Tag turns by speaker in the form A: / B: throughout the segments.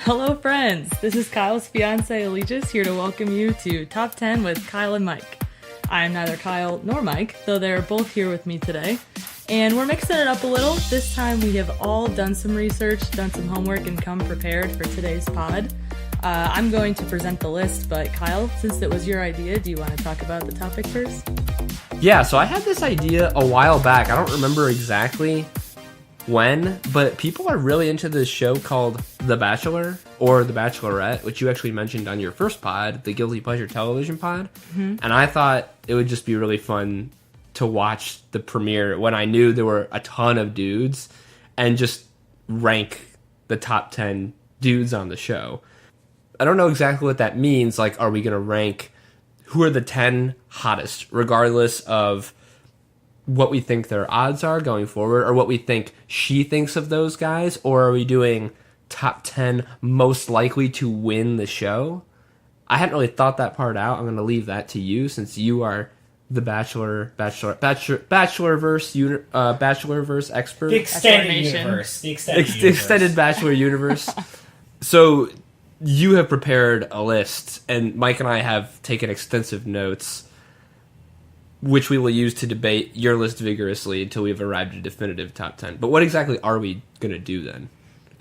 A: Hello friends, this is Kyle's Fiancee Allegis here to welcome you to Top 10 with Kyle and Mike. I am neither Kyle nor Mike, though they're both here with me today. And we're mixing it up a little. This time we have all done some research, done some homework, and come prepared for today's pod. I'm going to present the list, but Kyle, since it was your idea, do you want to talk about the topic first?
B: Yeah, so I had this idea a while back. I don't remember exactly when, but people are really into this show called The Bachelor or The Bachelorette, which you actually mentioned on your first pod, the Guilty Pleasure Television pod. Mm-hmm. And I thought it would just be really fun to watch the premiere when I knew there were a ton of dudes and just rank the top 10 dudes on the show. I don't know exactly what that means. Like, are we going to rank who are the 10 hottest, regardless of what we think their odds are going forward, or what we think she thinks of those guys, or are we doing top 10 most likely to win the show? I hadn't really thought that part out. I'm going to leave that to you, since you are the Bachelorverse expert.
C: The extended universe. The
B: extended Bachelor universe. So you have prepared a list, and Mike and I have taken extensive notes, which we will use to debate your list vigorously until we've arrived at a definitive top 10. But what exactly are we going to do then?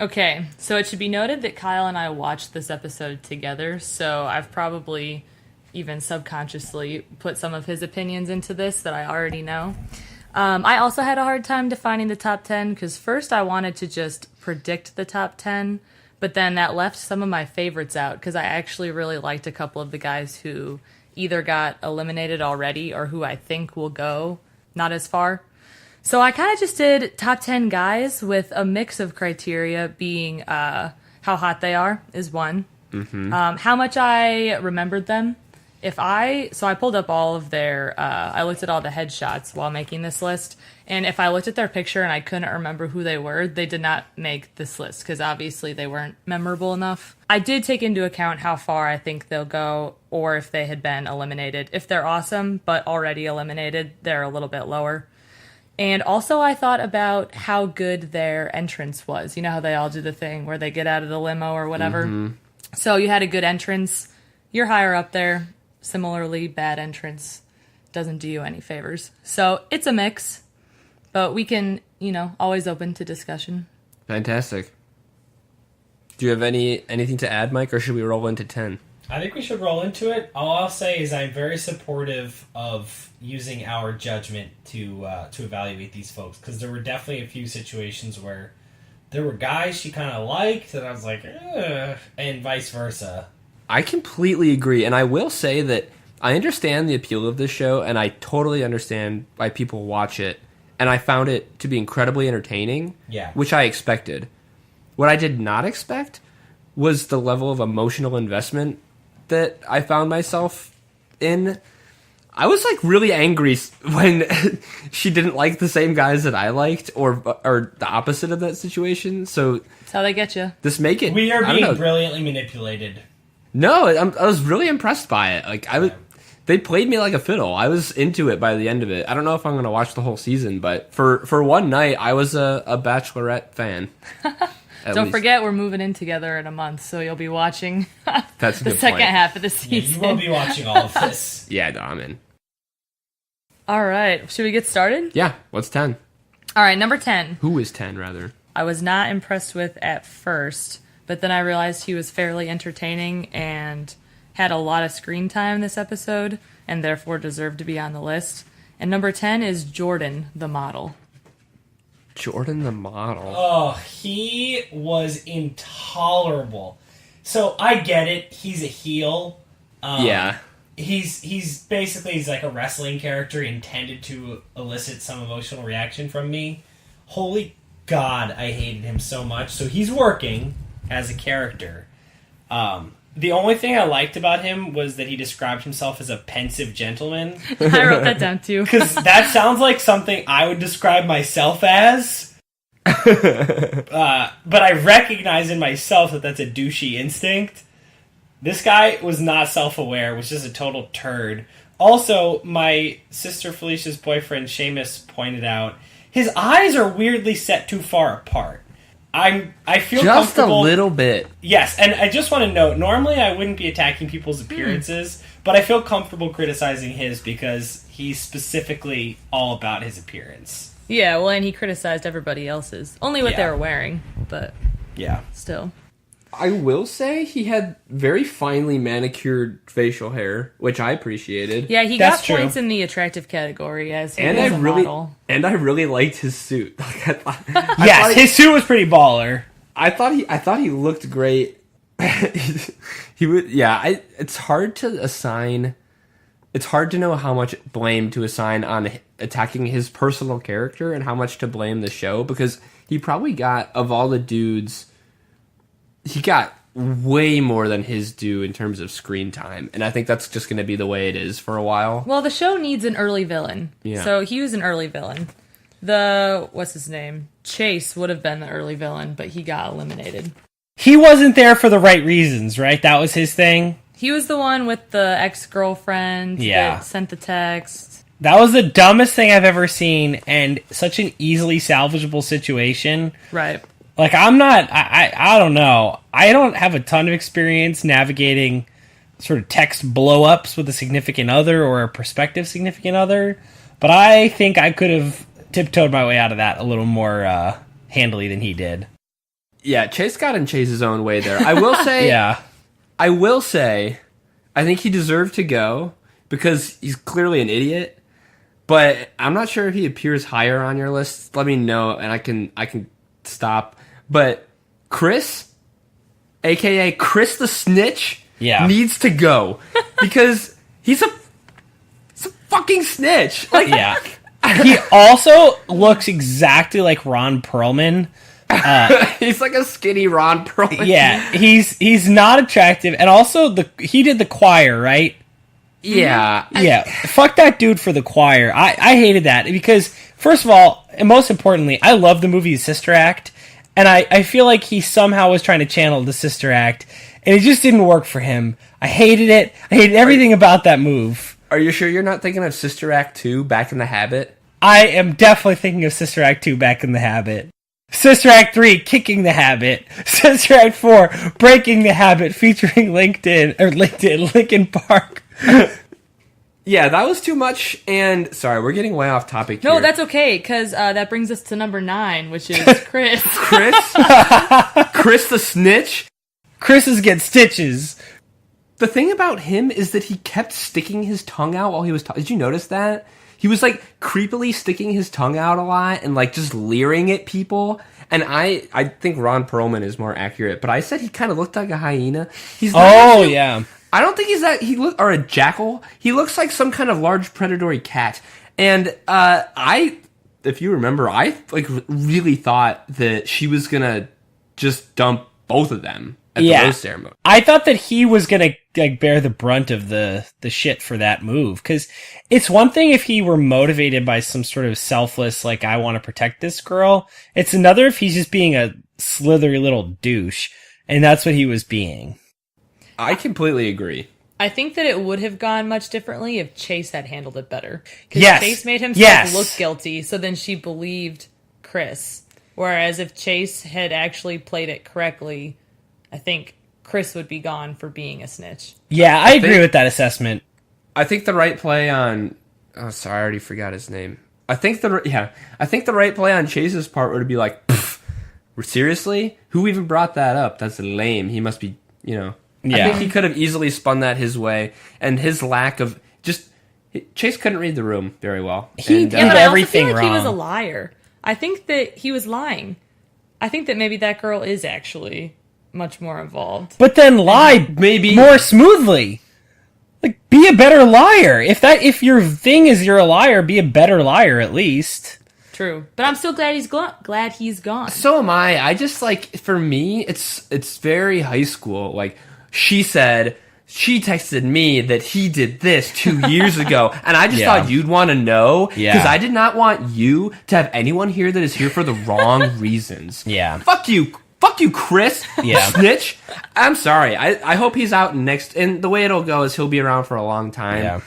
A: Okay, so it should be noted that Kyle and I watched this episode together, so I've probably even subconsciously put some of his opinions into this that I already know. I also had a hard time defining the top 10, because first I wanted to just predict the top 10, but then that left some of my favorites out, because I actually really liked a couple of the guys who either got eliminated already or who I think will go not as far. So I kind of just did top 10 guys with a mix of criteria being how hot they are is one. Mm-hmm. How much I remembered them. So I pulled up all of their, I looked at all the headshots while making this list, and if I looked at their picture and I couldn't remember who they were, they did not make this list, because obviously they weren't memorable enough. I did take into account how far I think they'll go, or if they had been eliminated. If they're awesome, but already eliminated, they're a little bit lower. And also I thought about how good their entrance was. You know how they all do the thing where they get out of the limo or whatever? Mm-hmm. So you had a good entrance, you're higher up there. Similarly, bad entrance doesn't do you any favors. So it's a mix, but we can, always open to discussion.
B: Fantastic. Do you have anything to add, Mike, or should we roll into 10?
C: I think we should roll into it. All I'll say is I'm very supportive of using our judgment to evaluate these folks, because there were definitely a few situations where there were guys she kind of liked, and I was like, ugh, and vice versa.
B: I completely agree, and I will say that I understand the appeal of this show, and I totally understand why people watch it, and I found it to be incredibly entertaining, which I expected. What I did not expect was the level of emotional investment that I found myself in. I was really angry when she didn't like the same guys that I liked, or the opposite of that situation. So
A: that's how they get you.
C: We are being brilliantly manipulated.
B: No, I was really impressed by it. They played me like a fiddle. I was into it by the end of it. I don't know if I'm going to watch the whole season, but for one night, I was a Bachelorette fan.
A: Don't forget, we're moving in together in a month, so you'll be watching
B: That's
A: the second half of the season.
C: Yeah, you will be watching all of this.
B: Yeah, no, I'm in.
A: All right, should we get started?
B: Yeah, what's 10?
A: All right, number 10.
B: Who is 10, rather?
A: I was not impressed with at first, but then I realized he was fairly entertaining and had a lot of screen time this episode, and therefore deserved to be on the list. And number 10 is Jordan, the model.
B: Jordan, the model?
C: Oh, he was intolerable. So, I get it. He's a heel.
B: Yeah.
C: He's basically like a wrestling character intended to elicit some emotional reaction from me. Holy God, I hated him so much. So, he's working as a character. The only thing I liked about him was that he described himself as a pensive gentleman.
A: I wrote that down too.
C: Because that sounds like something I would describe myself as. But I recognize in myself that that's a douchey instinct. This guy was not self-aware, was just a total turd. Also, my sister Felicia's boyfriend, Seamus, pointed out, his eyes are weirdly set too far apart. I feel
B: just a
C: comfortable.
B: little bit.
C: Yes, and I just want to note, normally I wouldn't be attacking people's appearances, but I feel comfortable criticizing his because he's specifically all about his appearance.
A: Yeah, well, and he criticized everybody else's. Only what they were wearing, but
C: Yeah.
A: still.
B: I will say he had very finely manicured facial hair, which I appreciated.
A: Yeah, he
C: That's
A: got
C: true.
A: points in the attractive category as he
B: And
A: was
B: I
A: a
B: really
A: model.
B: liked his suit. Like,
C: Yes, his suit was pretty baller.
B: I thought he looked great. He would, yeah. It's hard to assign. It's hard to know how much blame to assign on attacking his personal character and how much to blame the show, because he probably got, of all the dudes, he got way more than his due in terms of screen time, and I think that's just going to be the way it is for a while.
A: Well, the show needs an early villain.
B: Yeah.
A: So he was an early villain. What's his name? Chase would have been the early villain, but he got eliminated.
C: He wasn't there for the right reasons, right? That was his thing.
A: He was the one with the ex-girlfriend that sent the text.
C: That was the dumbest thing I've ever seen, and such an easily salvageable situation.
A: Right.
C: Like, I don't know. I don't have a ton of experience navigating sort of text blow-ups with a significant other or a prospective significant other, but I think I could have tiptoed my way out of that a little more handily than he did.
B: Yeah, Chase got in Chase's own way there. I will say,
C: Yeah.
B: I will say, I think he deserved to go because he's clearly an idiot. But I'm not sure if he appears higher on your list. Let me know, and I can stop. But Chris, aka Chris the Snitch, needs to go because he's a fucking snitch. Like,
C: Yeah. He also looks exactly like Ron Perlman.
B: he's like a skinny Ron Perlman.
C: Yeah, he's not attractive, and also he did the choir, right?
B: Yeah.
C: Yeah, fuck that dude for the choir. I hated that because, first of all, and most importantly, I love the movie Sister Act, and I feel like he somehow was trying to channel the Sister Act, and it just didn't work for him. I hated it. I hated everything about that move.
B: Are you sure you're not thinking of Sister Act 2, Back in the Habit?
C: I am definitely thinking of Sister Act 2, Back in the Habit. Sister Act 3, Kicking the Habit. Sister Act 4, Breaking the Habit, featuring Linkin Park.
B: Yeah, that was too much, and sorry, we're getting way off topic here.
A: No, that's okay, because that brings us to number 9, which is Chris.
B: Chris the Snitch?
C: Chris's get stitches.
B: The thing about him is that he kept sticking his tongue out while he was talking. Did you notice that? He was, like, creepily sticking his tongue out a lot and, like, just leering at people. And I think Ron Perlman is more accurate, but I said he kind of looked like a hyena. He's not actually,
C: yeah.
B: I don't think he's that. Or a jackal. He looks like some kind of large predatory cat. And if you remember, I like really thought that she was gonna just dump both of them at the rose ceremony.
C: I thought that he was gonna like bear the brunt of the shit for that move, because it's one thing if he were motivated by some sort of selfless, like, I want to protect this girl. It's another if he's just being a slithery little douche, and that's what he was being.
B: I completely agree.
A: I think that it would have gone much differently if Chase had handled it better. Because
C: Yes.
A: Chase made himself look guilty, so then she believed Chris. Whereas if Chase had actually played it correctly, I think Chris would be gone for being a snitch.
C: Yeah, I agree with that assessment.
B: I think the right play on... Oh, sorry, I already forgot his name. I think the right play on Chase's part would be like, seriously? Who even brought that up? That's lame. He must be,
C: Yeah.
B: I think he could have easily spun that his way, and his lack of Chase couldn't read the room very well.
C: He
B: and,
C: did
A: Yeah, but I also
C: everything
A: feel like he was a
C: wrong.
A: liar. I think that he was lying. I think that maybe that girl is actually much more involved.
C: But then lie
B: maybe
C: more smoothly. Like, be a better liar. If your thing is you're a liar, be a better liar at least.
A: True, but I'm still glad he's gone.
B: So am I. I just for me, it's very high school. Like, she texted me that he did this 2 years ago, and I just thought you'd want to know because I did not want you to have anyone here that is here for the wrong reasons.
C: Yeah.
B: Fuck you, Chris.
C: Yeah.
B: Snitch. I'm sorry. I hope he's out next. And the way it'll go is he'll be around for a long time.
C: Yeah.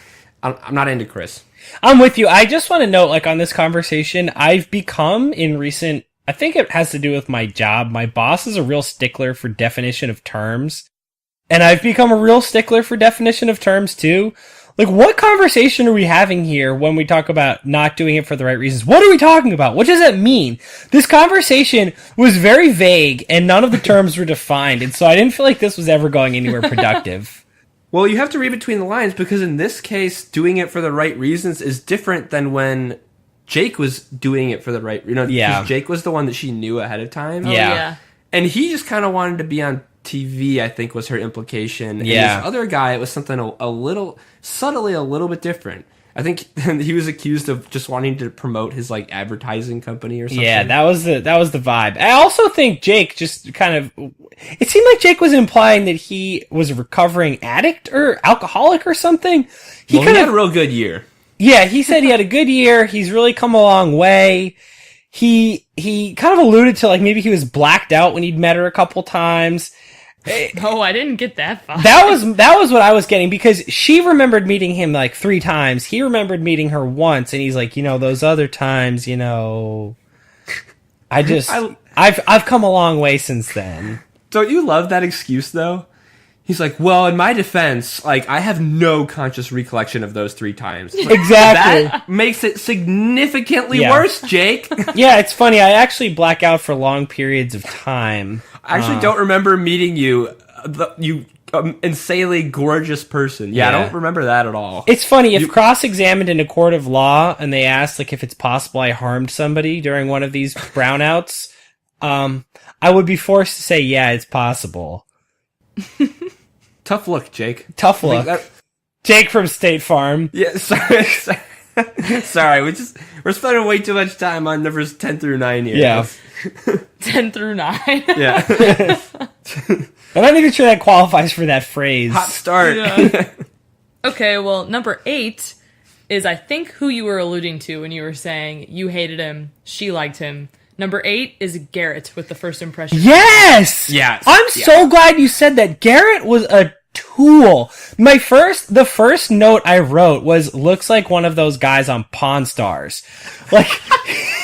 B: I'm not into Chris.
C: I'm with you. I just want to note, like, on this conversation, I've become, in recent
D: I think it has to do with my job. My boss is a real stickler for definition of terms. And I've become a real stickler for definition of terms too. Like, what conversation are we having here when we talk about not doing it for the right reasons? What are we talking about? What does that mean? This conversation was very vague and none of the terms were defined. And so I didn't feel like this was ever going anywhere productive.
B: Well, you have to read between the lines because in this case, doing it for the right reasons is different than when Jake was doing it for the right,
D: Yeah.
B: because Jake was the one that she knew ahead of time.
A: Oh,
D: Yeah.
A: yeah.
B: And he just kind of wanted to be on TV, I think was her implication.
D: Yeah.
B: And this other guy, it was something a little, subtly a little bit different. I think he was accused of just wanting to promote his like advertising company or something.
D: Yeah, that was the vibe. I also think Jake just kind of, it seemed like Jake was implying that he was a recovering addict or alcoholic or something.
B: He had a real good year.
D: Yeah, he said he had a good year. He's really come a long way. He kind of alluded to like maybe he was blacked out when he'd met her a couple times.
A: Oh, I didn't get that far.
D: That was what I was getting because she remembered meeting him like 3 times. He remembered meeting her once, and he's like, those other times, I've come a long way since then.
B: Don't you love that excuse though? He's like, well, in my defense, like I have no conscious recollection of those 3 times. Like,
D: Exactly.
B: that makes it significantly
D: Yeah.
B: worse, Jake.
D: Yeah, it's funny. I actually black out for long periods of time.
B: I actually don't remember meeting you, you insanely gorgeous person. Yeah, I
D: Yeah.
B: don't remember that at all.
D: It's funny, if cross-examined in a court of law and they asked like if it's possible I harmed somebody during one of these brownouts, I would be forced to say, yeah, it's possible.
B: Tough look, Jake.
D: Tough look. Jake from State Farm.
B: Yeah, sorry. Sorry, we're spending way too much time on numbers 10 through 9 here.
D: Yeah.
A: 10 through 9.
B: Yeah.
D: I'm not even sure that qualifies for that phrase.
B: Hot start.
A: Yeah. Okay, well, number 8 is, I think, who you were alluding to when you were saying you hated him, she liked him. Number 8 is Garrett with the first impression.
D: Yes!
B: Yes.
D: I'm so glad you said that. Garrett was a tool. The first note I wrote was, looks like one of those guys on Pawn Stars. Like,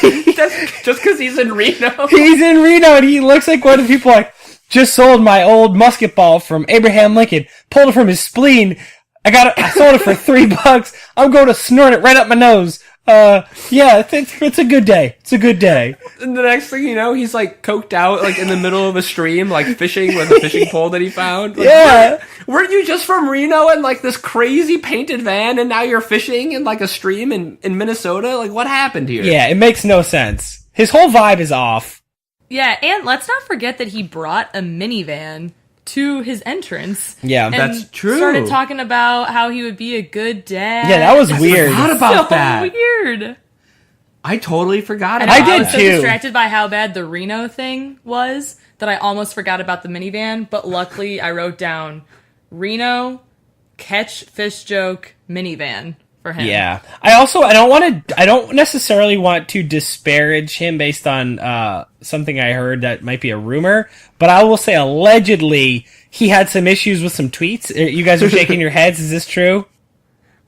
B: That's just because he's in Reno.
D: he's in Reno and he looks like one of the people like, just sold my old musket ball from Abraham Lincoln, pulled it from his spleen. I sold it for $3. I'm going to snort it right up my nose. Yeah, it's a good day. It's a good day.
B: And the next thing you know, he's like coked out, like in the middle of a stream, like fishing with a fishing pole that he found. Like,
D: Yeah.
B: weren't you just from Reno and like this crazy painted van, and now you're fishing in like a stream in Minnesota? Like, what happened here?
D: Yeah, it makes no sense. His whole vibe is off.
A: Yeah, and let's not forget that he brought a minivan to his entrance.
D: Yeah,
A: and
B: that's true.
A: Started talking about how he would be a good dad.
D: Yeah, that was weird.
B: Forgot about
A: so
B: that.
A: weird.
B: I totally forgot
A: And
B: about
D: I did
A: was
B: that.
A: so
D: too.
A: distracted by how bad the Reno thing was that I almost forgot about the minivan, but luckily I wrote down Reno, catch, fish joke, minivan for him.
D: Yeah. I don't necessarily want to disparage him based on something I heard that might be a rumor, but I will say allegedly he had some issues with some tweets. You guys are shaking your heads. Is this true?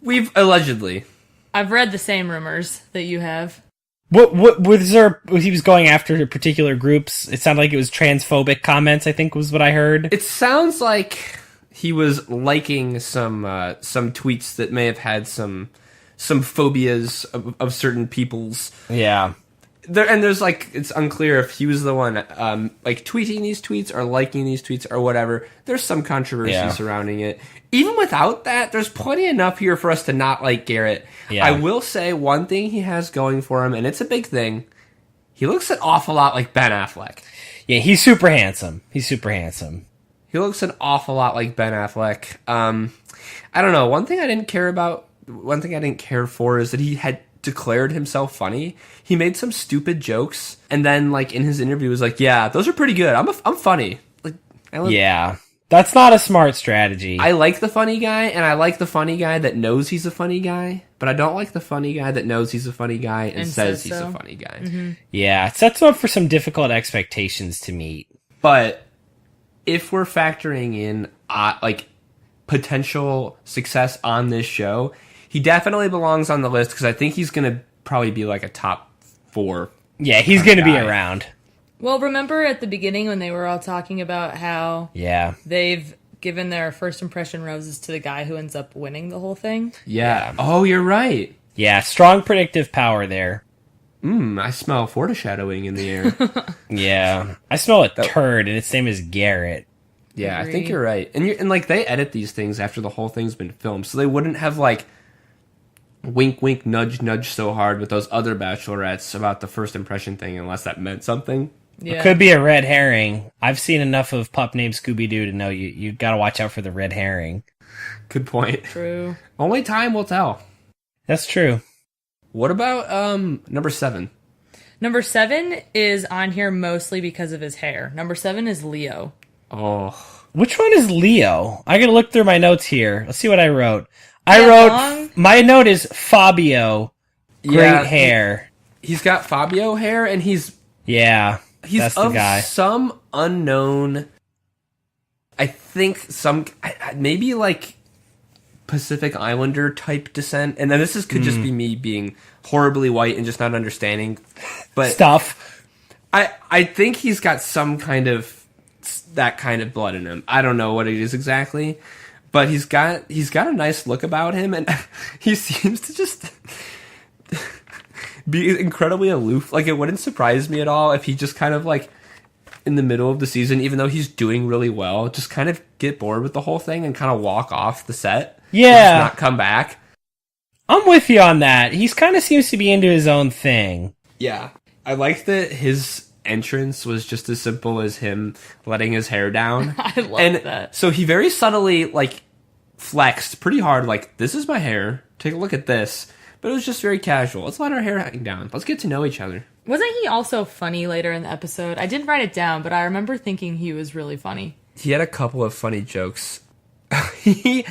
B: We've allegedly.
A: I've read the same rumors that you have.
D: What was there? He was going after particular groups. It sounded like it was transphobic comments, I think was what I heard.
B: It sounds like he was liking some tweets that may have had some phobias of certain people's.
D: Yeah.
B: There's like, it's unclear if he was the one like tweeting these tweets or liking these tweets or whatever. There's some controversy surrounding it. Even without that, there's plenty enough here for us to not like Garrett.
D: Yeah.
B: I will say one thing he has going for him, and it's a big thing. He looks an awful lot like Ben Affleck.
D: Yeah, he's super handsome. He's super handsome.
B: He looks an awful lot like Ben Affleck. I don't know. One thing I didn't care for is that he had declared himself funny. He made some stupid jokes, and then like in his interview was like, "Yeah, those are pretty good. I'm funny." Like,
D: Yeah. That's not a smart strategy.
B: I like the funny guy, and I like the funny guy that knows he's a funny guy, but I don't like the funny guy that knows he's a funny guy and says he's a funny guy.
A: Mm-hmm.
D: Yeah, it sets him up for some difficult expectations to meet.
B: But if we're factoring in like potential success on this show, he definitely belongs on the list because I think he's going to probably be like a top 4
D: Yeah, he's going to be around.
A: Well, remember at the beginning when they were all talking about how they've given their first impression roses to the guy who ends up winning the whole thing?
B: Yeah. Oh, you're right.
D: Yeah, strong predictive power there.
B: I smell foreshadowing in the air.
D: Yeah. I smell a turd, and its name is Garrett.
B: Yeah, I think you're right. And like they edit these things after the whole thing's been filmed, so they wouldn't have like wink, wink, nudge, nudge so hard with those other bachelorettes about the first impression thing, unless that meant something.
A: Yeah.
D: It could be a red herring. I've seen enough of Pup Named Scooby-Doo to know you got to watch out for the red herring.
B: Good point.
A: True.
B: Only time will tell.
D: That's true.
B: What about number 7?
A: Number 7 is on here mostly because of his hair. Number 7 is Leo.
B: Oh.
D: Which one is Leo? I gotta look through my notes here. Let's see what I wrote. My note is Fabio. Great hair.
B: He's got Fabio hair, and he's
D: that's the guy.
B: Some unknown, I think maybe like Pacific Islander type descent, and then could just be me being horribly white and just not understanding. But
D: stuff.
B: I think he's got some kind of that kind of blood in him. I don't know what it is exactly, but he's got a nice look about him, and he seems to just be incredibly aloof. Like, it wouldn't surprise me at all if he just kind of like in the middle of the season, even though he's doing really well, just kind of get bored with the whole thing and kind of walk off the set.
D: Yeah,
B: not come back.
D: I'm with you on that. He's kind of seems to be into his own thing.
B: Yeah, I like that his entrance was just as simple as him letting his hair down.
A: I love that.
B: So he very subtly like flexed pretty hard, like, this is my hair, take a look at this. But it was just very casual. Let's let our hair hang down. Let's get to know each other.
A: Wasn't he also funny later in the episode? I didn't write it down, but I remember thinking he was really funny.
B: He had a couple of funny jokes. He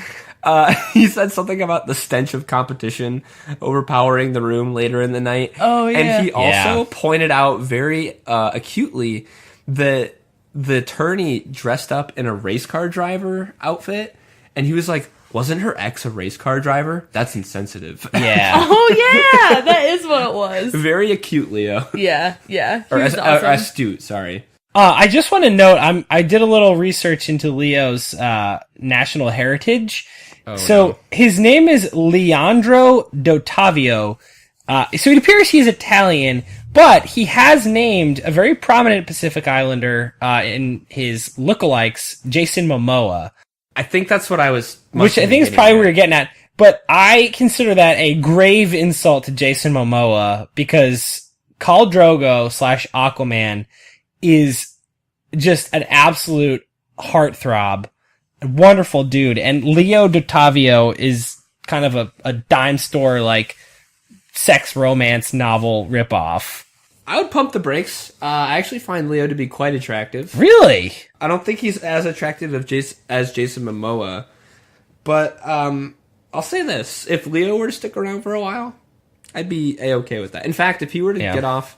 B: said something about the stench of competition overpowering the room later in the night.
A: Oh, yeah.
B: And he also pointed out very acutely that the attorney dressed up in a race car driver outfit. And he was like, wasn't her ex a race car driver? That's insensitive.
D: Yeah.
A: Oh, yeah. That is what it was.
B: Very acute, Leo.
A: Yeah.
B: Or
A: Awesome.
B: astute, sorry.
D: I just want to note, I did a little research into Leo's national heritage. His name is Leandro Dottavio. So it appears he's Italian, but he has named a very prominent Pacific Islander in his lookalikes, Jason Momoa.
B: I think that's what I was...
D: Which I think is probably what you're getting at. But I consider that a grave insult to Jason Momoa, because Khal Drogo / Aquaman is just an absolute heartthrob. A wonderful dude. And Leo Dottavio is kind of a dime store, like, sex romance novel ripoff.
B: I would pump the brakes. I actually find Leo to be quite attractive.
D: Really?
B: I don't think he's as attractive as Jason Momoa. But I'll say this. If Leo were to stick around for a while, I'd be A-okay with that. In fact, if he were to get off...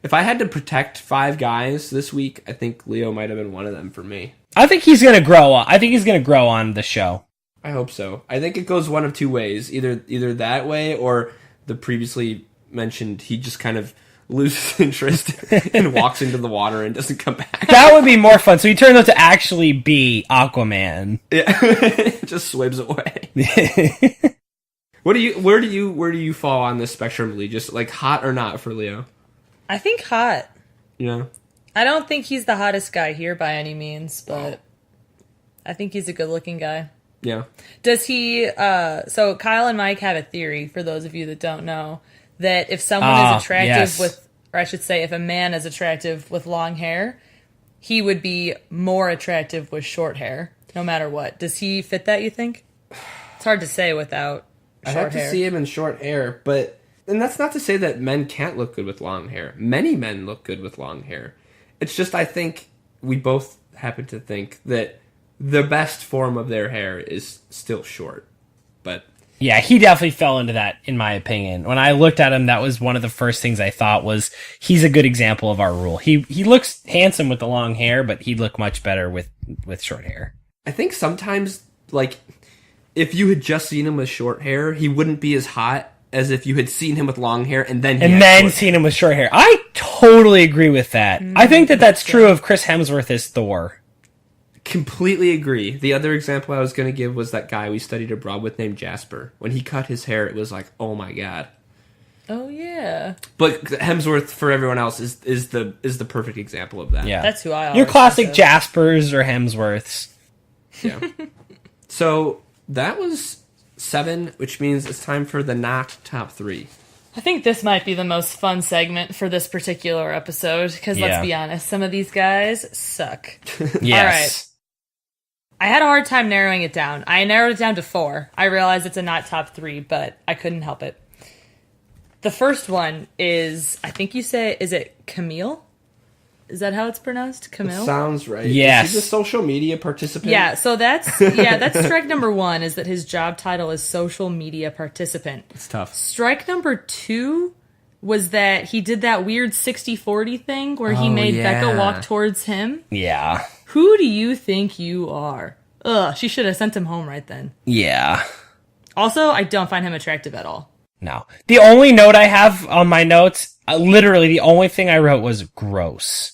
B: If I had to protect 5 guys this week, I think Leo might have been one of them for me.
D: I think he's going to grow on. I think he's going to grow on the show.
B: I hope so. I think it goes one of 2 ways. Either that way, or the previously mentioned, he just kind of loses interest and walks into the water and doesn't come back.
D: That would be more fun. So he turns out to actually be Aquaman.
B: Yeah, just swims away. Where do you fall on this spectrum, Lee? Just like hot or not for Leo?
A: I think hot.
B: Yeah.
A: I don't think he's the hottest guy here by any means, but I think he's a good-looking guy.
B: Yeah.
A: Does he... so Kyle and Mike have a theory, for those of you that don't know, that if someone is attractive with... Or I should say, if a man is attractive with long hair, he would be more attractive with short hair, no matter what. Does he fit that, you think? It's hard to say without short hair.
B: I have to see him in short hair, but... And that's not to say that men can't look good with long hair. Many men look good with long hair. It's just I think we both happen to think that the best form of their hair is still short. But
D: yeah, he definitely fell into that, in my opinion. When I looked at him, that was one of the first things I thought was he's a good example of our rule. He looks handsome with the long hair, but he'd look much better with short hair.
B: I think sometimes, like, if you had just seen him with short hair, he wouldn't be as hot as if you had seen him with long hair and then seen
D: him with short hair. I totally agree with that. I think that's true of Chris Hemsworth as Thor.
B: Completely agree. The other example I was going to give was that guy we studied abroad with named Jasper. When he cut his hair, it was like, oh my god.
A: Oh yeah.
B: But Hemsworth, for everyone else, is the perfect example of that.
D: Yeah.
A: That's who I always
D: Your classic
A: think of.
D: Jaspers or Hemsworths.
B: Yeah. So that was 7, which means it's time for the not top 3.
A: I think this might be the most fun segment for this particular episode, because
D: Yeah.
A: let's be honest, some of these guys suck.
D: Yes.
A: I had a hard time narrowing it down. I narrowed it down to 4. I realize it's a not top 3, but I couldn't help it. The first one is, I think you say, is it Camille? Is that how it's pronounced? Camille?
B: Sounds right.
D: Yes.
B: Is he the social media participant?
A: Yeah, so that's strike number 1, is that his job title is social media participant.
B: It's tough.
A: Strike number 2 was that he did that weird 60-40 thing where he
B: Oh,
A: made
B: yeah.
A: Becca walk towards him.
D: Yeah.
A: Who do you think you are? Ugh, she should have sent him home right then.
D: Yeah.
A: Also, I don't find him attractive at all.
D: No. The only note I have on my notes, literally the only thing I wrote was gross.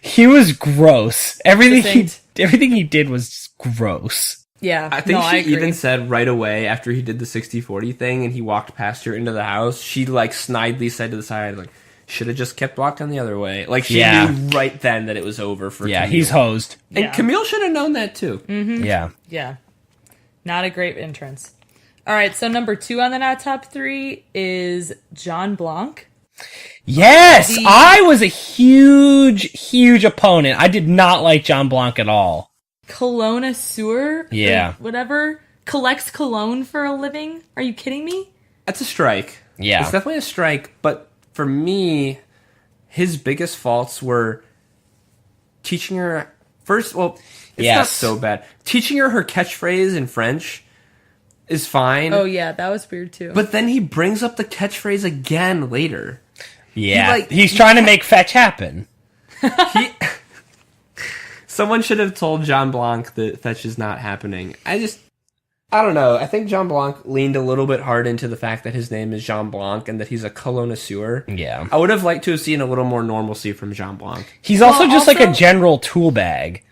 D: He was gross. Everything he did was gross.
A: Yeah,
B: I think she
A: agree.
B: even said right away after he did the 60-40 thing and he walked past her into the house, she like snidely said to the side, like, should have just kept walking the other way. Like she knew right then that it was over for
D: Yeah,
B: Camille.
D: he's hosed.
B: And
A: Yeah.
B: Camille should have known that too.
D: Yeah.
A: Yeah, not a great entrance. All right, so number 2 on the not top 3 is John Blanc.
D: Yes! I was a huge opponent. I did not like John Blanc at all.
A: Cologne-asseur?
D: Yeah.
A: Whatever. Collects cologne for a living? Are you kidding me?
B: That's a strike.
D: Yeah.
B: It's definitely a strike, but for me, his biggest faults were teaching her first, well, it's not
D: Yes.
B: so bad. Teaching her catchphrase in French is fine.
A: Oh, yeah, that was weird, too.
B: But then he brings up the catchphrase again later.
D: Yeah.
B: He,
D: He's trying to make fetch happen.
B: Someone should have told John Blanc that fetch is not happening. I don't know. I think John Blanc leaned a little bit hard into the fact that his name is Jean Blanc and that he's a cologne-asseur.
D: Yeah.
B: I would have liked to have seen a little more normalcy from Jean Blanc.
D: He's also
A: Well,
D: just like a
A: also-
D: general tool bag.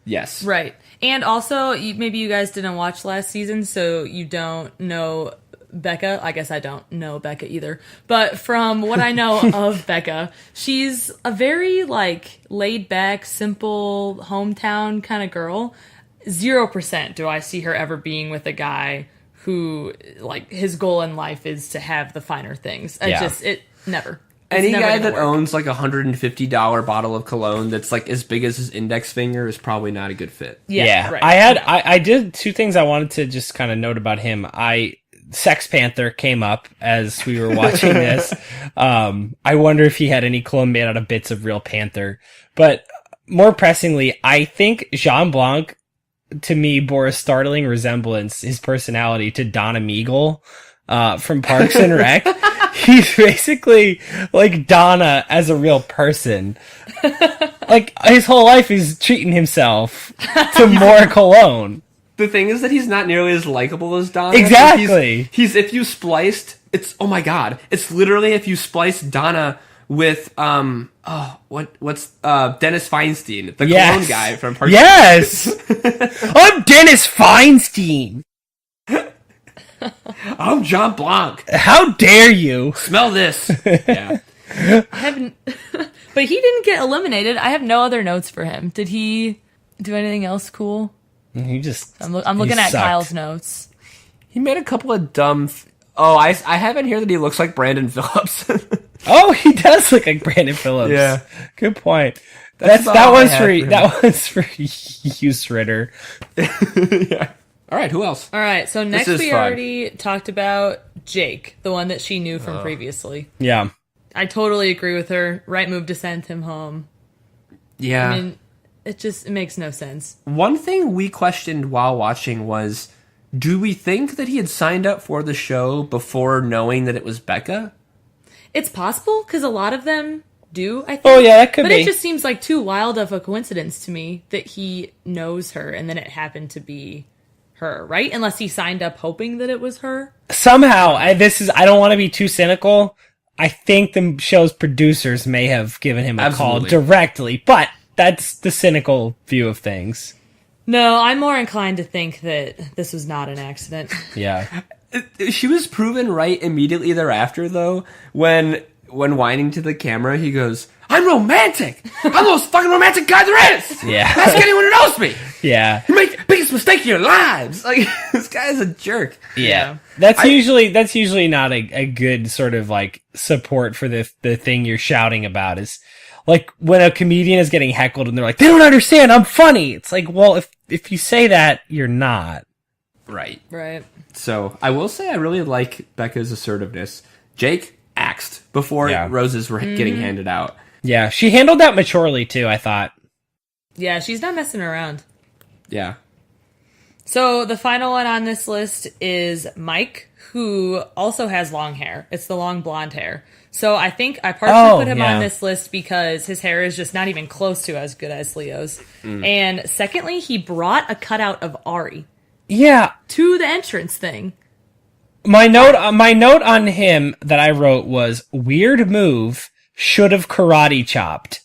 B: Yes.
A: Right. And also, maybe you guys didn't watch last season, so you don't know Becca. I guess I don't know Becca either. But from what I know of Becca, she's a very, like, laid-back, simple, hometown kind of girl. 0% do I see her ever being with a guy who, like, his goal in life is to have the finer things. Never. It's
B: Any
A: never
B: guy
A: gonna
B: that
A: work.
B: owns like a $150 bottle of cologne that's like as big as his index finger is probably not a good fit.
A: Yeah, right.
D: I did 2 things I wanted to just kind of note about him. Sex Panther came up as we were watching this. I wonder if he had any clone made out of bits of real panther. But more pressingly, I think Jean Blanc, to me, bore a startling resemblance, his personality, to Donna Meagle from Parks and Rec. He's basically like Donna as a real person. Like, his whole life is treating himself to more cologne.
B: The thing is that he's not nearly as likable as Donna.
D: Exactly.
B: He's if you spliced, it's oh my god, it's literally if you spliced Donna with what's Dennis Feinstein, the cologne guy from Parks.
D: Yes. I'm Dennis Feinstein.
B: I'm John Blanc.
D: How dare you?
B: Smell this. Yeah.
A: I haven't, but he didn't get eliminated. I have no other notes for him. Did he do anything else cool?
D: You just.
A: I'm looking at
D: sucked.
A: Kyle's notes.
B: He made a couple of dumb. I have in here that he looks like Brandon Phillips.
D: Oh, he does look like Brandon Phillips.
B: Yeah.
D: Good point.
B: That's
D: That
B: all I
D: one's
B: had
D: for
B: for him.
D: that one's for Hughes Ritter.
B: Yeah. All right. Who else?
A: All right, so next
B: is
A: we
B: fun.
A: already talked about Jake, the one that she knew from previously.
D: Yeah.
A: I totally agree with her. Right move to send him home.
B: Yeah.
A: I mean, it makes no sense.
B: One thing we questioned while watching was, do we think that he had signed up for the show before knowing that it was Becca?
A: It's possible, because a lot of them do, I think.
D: Oh yeah, that could
A: But
D: be.
A: it just seems like too wild of a coincidence to me that he knows her and then it happened to be her, right? Unless he signed up hoping that it was her.
D: Somehow, I don't want to be too cynical. I think the show's producers may have given him a
B: Absolutely.
D: call directly, but that's the cynical view of things.
A: No, I'm more inclined to think that this was not an accident.
D: Yeah.
B: She was proven right immediately thereafter, though, when whining to the camera, he goes, "I'm romantic! I'm the most fucking romantic guy there is!
D: Yeah.
B: Ask anyone who knows me!
D: Yeah.
B: You make the biggest mistake in your lives!" Like, this guy is a jerk.
D: Yeah. That's usually not a good sort of like support for the thing you're shouting about. Is like when a comedian is getting heckled and they're like, "They don't understand, I'm funny." It's like, well, if you say that, you're not.
B: Right.
A: Right.
B: So, I will say I really like Becca's assertiveness. Jake axed before
D: Yeah.
B: roses were getting handed out.
D: Yeah, she handled that maturely too, I thought.
A: Yeah, she's not messing around.
B: Yeah.
A: So the final one on this list is Mike, who also has long hair. It's the long blonde hair. So I think I partially put him on this list because his hair is just not even close to as good as Leo's. And secondly, he brought a cutout of Ari
D: Yeah.
A: to the entrance thing.
D: My note on him that I wrote was weird move, should have karate chopped.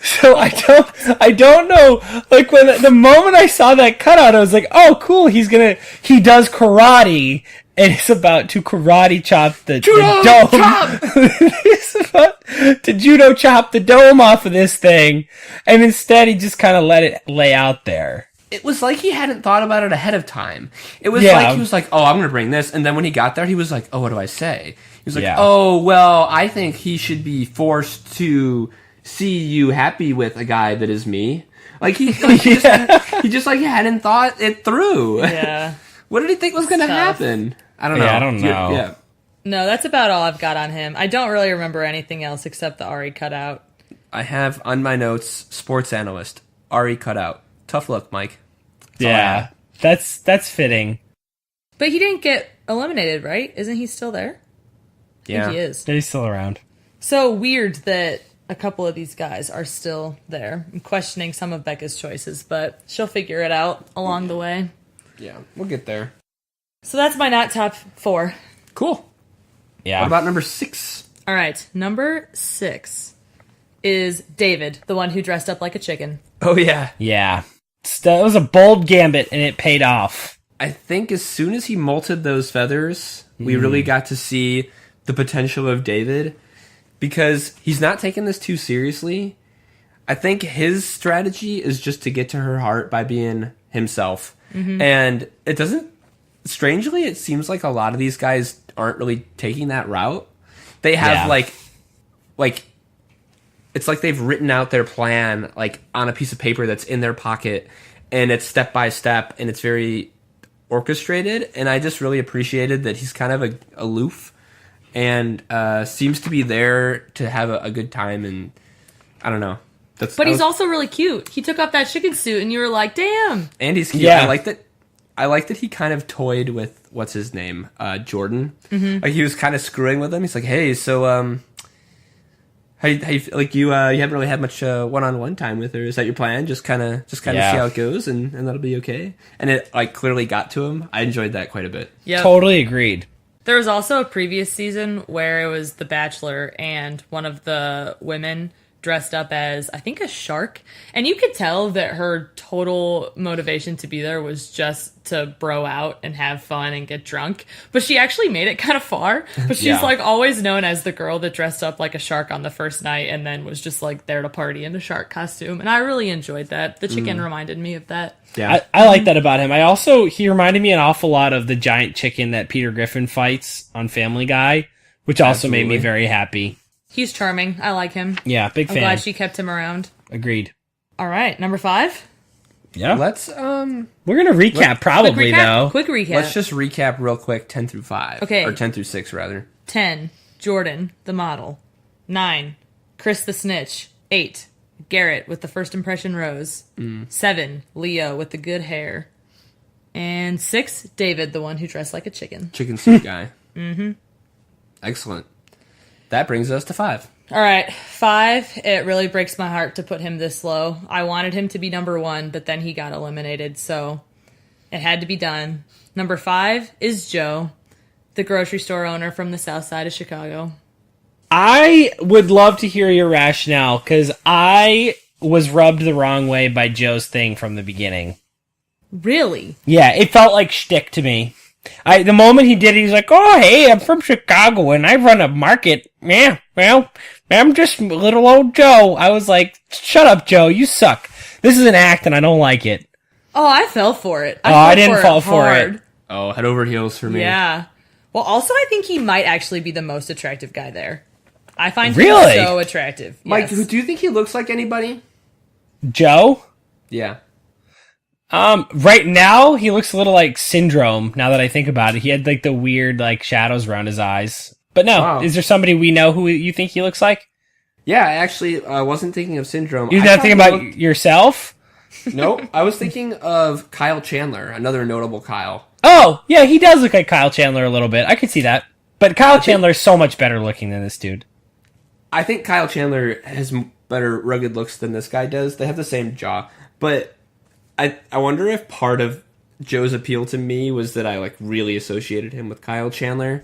D: So I don't know, like when the moment I saw that cutout, I was like, oh cool, he does karate and is about to karate chop the dome. He's about to judo chop the dome off of this thing, and instead he just kind of let it lay out there.
B: It was like he hadn't thought about it ahead of time. It was
D: Yeah.
B: like he was like, "Oh, I'm going to bring this," and then when he got there, he was like, "Oh, what do I say?" He was like,
D: Yeah.
B: "Oh, well, I think he should be forced to see you happy with a guy that is me." Like he just like hadn't thought it through.
A: Yeah.
B: What did he think was going to
A: Tough.
B: happen? I don't know.
D: Yeah, I don't know.
B: Yeah.
A: No, that's about all I've got on him. I don't really remember anything else except the Ari cutout.
B: I have on my notes sports analyst Ari cutout. Tough luck, Mike. That's all I
D: Yeah,
B: have.
D: that's fitting.
A: But he didn't get eliminated, right? Isn't he still there? I
B: Yeah.
A: think he is.
D: He's still around.
A: So weird that a couple of these guys are still there. I'm questioning some of Becca's choices, but she'll figure it out along the way.
B: Yeah, we'll get there.
A: So that's my not top 4.
B: Cool.
D: Yeah.
B: What about number 6?
A: All right, number 6 is David, the one who dressed up like a chicken.
B: Oh yeah.
D: Yeah. That was a bold gambit, and it paid off.
B: I think as soon as he molted those feathers, we really got to see the potential of David, because he's not taking this too seriously. I think his strategy is just to get to her heart by being himself. And it doesn't, strangely, it seems like a lot of these guys aren't really taking that route. They have
D: Yeah.
B: like it's like they've written out their plan like on a piece of paper that's in their pocket, and it's step by step, and it's very orchestrated. And I just really appreciated that he's kind of aloof and seems to be there to have a good time. And I don't know.
A: But he's also really cute. He took off that chicken suit, and you were like, damn.
B: and he's cute.
D: Yeah.
B: I like that he kind of toyed with what's his name, Jordan. Like he was kind of screwing with him. He's like, "Hey, so how you like you haven't really had much one-on-one time with her. Is that your plan? Just kind of see how it goes, and that'll be okay." And it like clearly got to him. I enjoyed that quite a bit.
A: Yep.
D: Totally agreed.
A: There was also a previous season where it was The Bachelor, and one of the women dressed up as, I think, a shark. And you could tell that her total motivation to be there was just to bro out and have fun and get drunk. But she actually made it kind of far. But she's
B: Yeah.
A: like always known as the girl that dressed up like a shark on the first night and then was just like there to party in the shark costume. And I really enjoyed that. The chicken reminded me of that.
B: Yeah,
D: I like that about him. He reminded me an awful lot of the giant chicken that Peter Griffin fights on Family Guy, which also made me
B: Absolutely.
D: very happy.
A: He's charming. I like him.
D: Yeah, big
A: I'm
D: fan.
A: glad she kept him around.
D: Agreed.
A: All right, number 5.
D: Yeah.
B: let's
D: We're going to recap probably,
A: Quick recap.
D: though.
A: Quick recap.
B: let's just recap real quick 10 through 5.
A: Okay.
B: Or 10 through 6 rather.
A: 10, Jordan, the model. 9, Chris the snitch. 8, Garrett with the first impression rose. 7, Leo with the good hair. And 6, David, the one who dressed like a chicken.
B: Chicken soup guy. Excellent. That brings us to 5.
A: All right, 5, it really breaks my heart to put him this low. I wanted him to be number 1, but then he got eliminated, so it had to be done. Number 5 is Joe. The grocery store owner from the south side of Chicago.
D: I would love to hear your rationale, because I was rubbed the wrong way by Joe's thing from the beginning.
A: Really?
D: Yeah, it felt like shtick to me. The moment he did it, he's like, "Oh, hey, I'm from Chicago and I run a market. Yeah, well, I'm just little old Joe." I was like, "Shut up, Joe. You suck. This is an act and I don't like it."
A: Oh, I fell for it.
D: I didn't fall for it.
B: Oh, head over heels for me.
A: Yeah. Well, also, I think he might actually be the most attractive guy there. I find
D: Really?
A: him so attractive.
B: Mike,
A: Yes.
B: do you think he looks like anybody?
D: Joe?
B: Yeah.
D: Right now, he looks a little like Syndrome, now that I think about it. He had like the weird like shadows around his eyes. But no,
B: Wow.
D: Is there somebody we know who you think he looks like?
B: Yeah, I actually wasn't thinking of Syndrome.
D: You're
B: I
D: not
B: thought
D: thinking
B: he
D: about
B: looked-
D: yourself?
B: Nope. I was thinking of Kyle Chandler, another notable Kyle.
D: Oh, yeah, he does look like Kyle Chandler a little bit. I could see that. But Kyle Chandler is so much better looking than this dude.
B: I think Kyle Chandler has better rugged looks than this guy does. They have the same jaw. But I wonder if part of Joe's appeal to me was that I like really associated him with Kyle Chandler.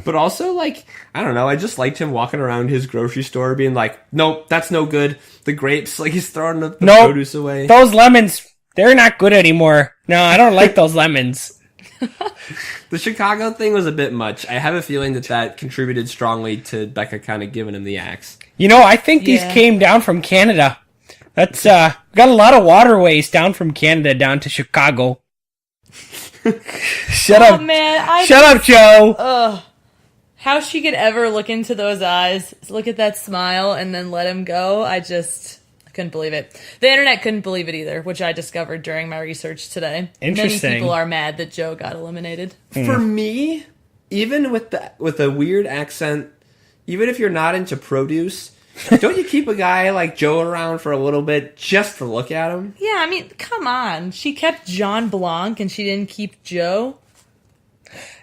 B: But also like, I don't know, I just liked him walking around his grocery store being like, "Nope, that's no good. The grapes," like he's throwing the
D: Nope.
B: produce away.
D: Those lemons, they're not good anymore. No, I don't like those lemons.
B: The Chicago thing was a bit much. I have a feeling that contributed strongly to Becca kind of giving him the axe.
D: You know, I think these
A: Yeah.
D: came down from Canada. That's, got a lot of waterways down from Canada down to Chicago. Shut
A: Oh,
D: up.
A: man.
D: Shut up, Joe.
A: Ugh. How she could ever look into those eyes, look at that smile, and then let him go, I couldn't believe it. The internet couldn't believe it either, which I discovered during my research today.
D: Interesting.
A: Many people are mad that Joe got eliminated.
B: For me, even with a weird accent, even if you're not into produce, don't you keep a guy like Joe around for a little bit just to look at him?
A: Yeah, I mean, come on. She kept John Blanc and she didn't keep Joe.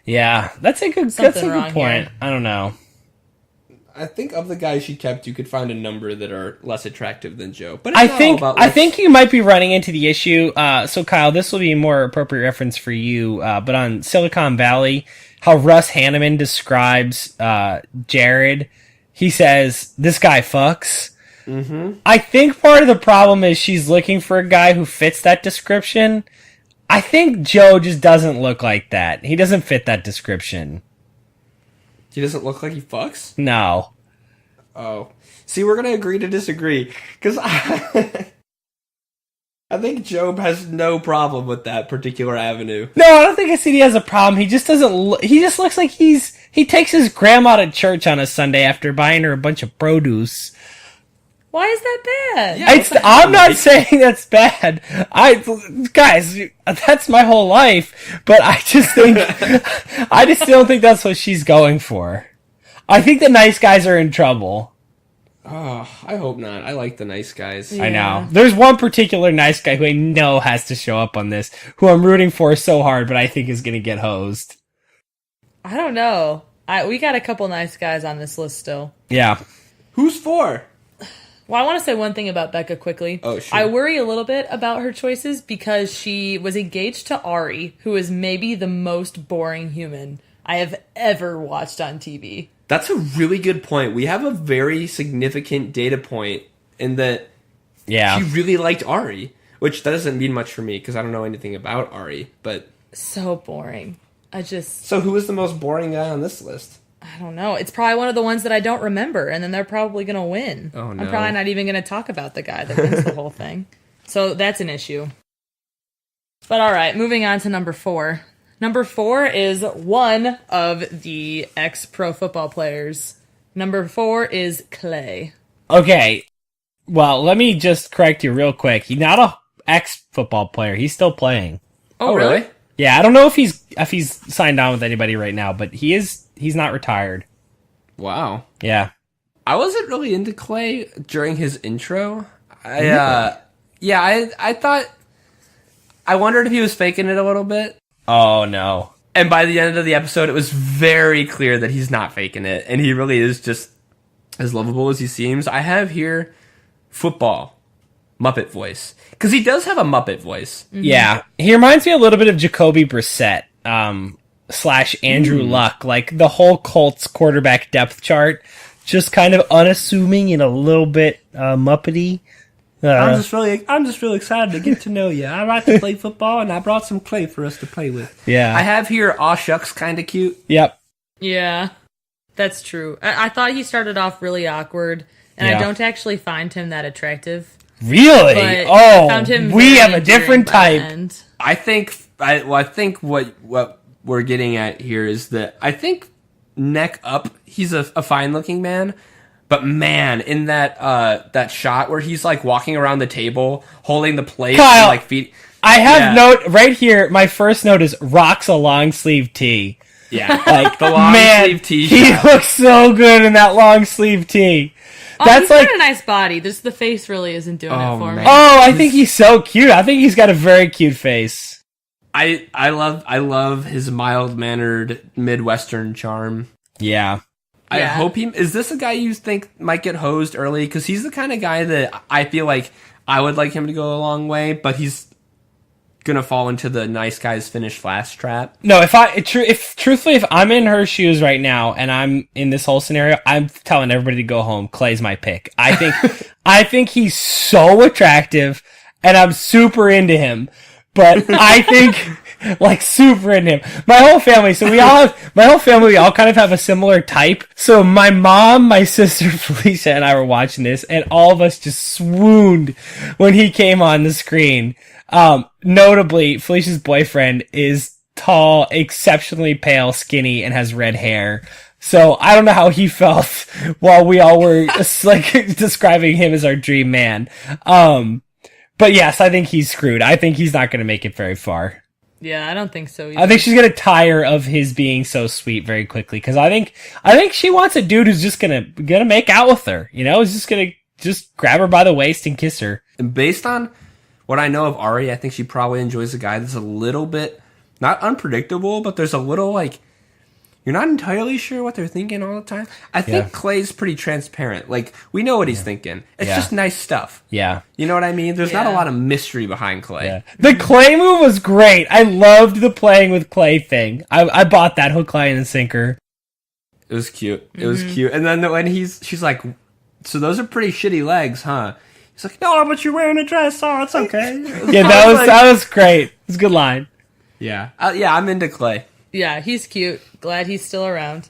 D: Yeah, that's a good
A: Something
D: point.
A: wrong here.
D: I don't know.
B: I think of the guys she kept, you could find a number that are less attractive than Joe. But it's
D: I
B: not
D: think
B: all about
D: I
B: looks.
D: think you might be running into the issue. So Kyle, this will be a more appropriate reference for you. But on Silicon Valley, how Russ Hanneman describes Jared, he says this guy fucks. Mm-hmm. I think part of the problem is she's looking for a guy who fits that description. I think Joe just doesn't look like that. He doesn't fit that description.
B: He doesn't look like he fucks?
D: No.
B: Oh. See, we're going to agree to disagree. Because I think Job has no problem with that particular avenue.
D: No, I don't think he has a problem. He just doesn't. He just looks like he takes his grandma to church on a Sunday after buying her a bunch of produce.
A: Why is that bad?
B: Yeah.
D: I'm not saying that's bad. Guys, that's my whole life. But I just think I just don't think that's what she's going for. I think the nice guys are in trouble.
B: Oh, I hope not. I like the nice guys.
A: Yeah.
D: I know. There's one particular nice guy who I know has to show up on this, who I'm rooting for so hard, but I think is going to get hosed.
A: I don't know. We got a couple nice guys on this list still.
D: Yeah.
B: Who's for?
A: Well, I want to say one thing about Becca quickly.
B: Oh, sure.
A: I worry a little bit about her choices because she was engaged to Ari, who is maybe the most boring human I have ever watched on TV.
B: That's a really good point. We have a very significant data point in that
D: Yeah.
B: she really liked Ari, which that doesn't mean much for me because I don't know anything about Ari. But
A: So boring.
B: so who is the most boring guy on this list?
A: I don't know. It's probably one of the ones that I don't remember, and then they're probably going to win.
B: Oh, no.
A: I'm probably not even going to talk about the guy that wins the whole thing. So that's an issue. But all right, moving on to number 4. Number 4 is one of the ex-pro football players. Number 4 is Clay.
D: Okay. Well, let me just correct you real quick. He's not a ex-football player. He's still playing.
A: Oh, really?
D: Yeah, I don't know if he's signed on with anybody right now, but he's not retired.
B: Wow.
D: Yeah.
B: I wasn't really into Clay during his intro. I thought... I wondered if he was faking it a little bit.
D: Oh, no.
B: And by the end of the episode, it was very clear that he's not faking it. And he really is just as lovable as he seems. I have here football. Muppet voice. Because he does have a Muppet voice.
D: Yeah. He reminds me a little bit of Jacoby Brissett. / Andrew Luck. Like the whole Colts quarterback depth chart, just kind of unassuming and a little bit muppety.
B: I'm just really excited to get to know you. I like to play football, and I brought some clay for us to play with.
D: Yeah.
B: I have here, aw shucks, kind of cute.
D: Yep.
A: Yeah, that's true. I thought he started off really awkward, and I don't actually find him that attractive.
D: Really?
A: But I
D: Oh,
A: found him
D: we
A: very
D: have a
A: endearing
D: different
A: by the
D: type.
A: end.
B: I think what we're getting at here is that I think neck up, he's a fine looking man, but man, in that shot where he's like walking around the table holding the plate,
D: Kyle,
B: and, like feet.
D: I have note right here. My first note is rocks a long sleeve tee.
B: Yeah,
D: Like
B: the long sleeve
D: he
B: t-shirt.
D: looks so good in that long sleeve tee.
A: Oh,
D: That's
A: he's
D: like,
A: got a nice body. Just the face really isn't doing
B: Oh,
A: it for me.
B: man.
D: oh, I think he's so cute. I think he's got a very cute face.
B: I love his mild mannered Midwestern charm.
D: Yeah.
B: I
A: Yeah.
B: hope is this a guy you think might get hosed early? Because he's the kind of guy that I feel like I would like him to go a long way, but he's gonna fall into the nice guys finish last trap.
D: No, truthfully, if I'm in her shoes right now and I'm in this whole scenario, I'm telling everybody to go home. Clay's my pick. I think he's so attractive and I'm super into him. But I think, like, super into him. My whole family we all kind of have a similar type. So my mom, my sister Felicia, and I were watching this, and all of us just swooned when he came on the screen. Notably, Felicia's boyfriend is tall, exceptionally pale, skinny, and has red hair. So I don't know how he felt while we all were like describing him as our dream man. But yes, I think he's screwed. I think he's not going to make it very far.
A: Yeah, I don't think so either.
D: I think she's going to tire of his being so sweet very quickly because I think she wants a dude who's just going to make out with her. You know, who's just going to just grab her by the waist and kiss her.
B: And based on what I know of Ari, I think she probably enjoys a guy that's a little bit not unpredictable, but there's a little like you're not entirely sure what they're thinking all the time. I think Clay's pretty transparent. Like, we know what he's thinking. It's just nice stuff.
D: Yeah.
B: You know what I mean? There's not a lot of mystery behind Clay.
D: Yeah. The Clay move was great. I loved the playing with Clay thing. I bought that hook, line, and sinker.
B: It was cute. It was cute. And then when she's like, so those are pretty shitty legs, huh? He's like, no, but you're wearing a dress. Oh, it's okay.
D: Yeah, that was great. It was a good line.
B: Yeah. I'm into Clay.
A: Yeah, he's cute. Glad he's still around.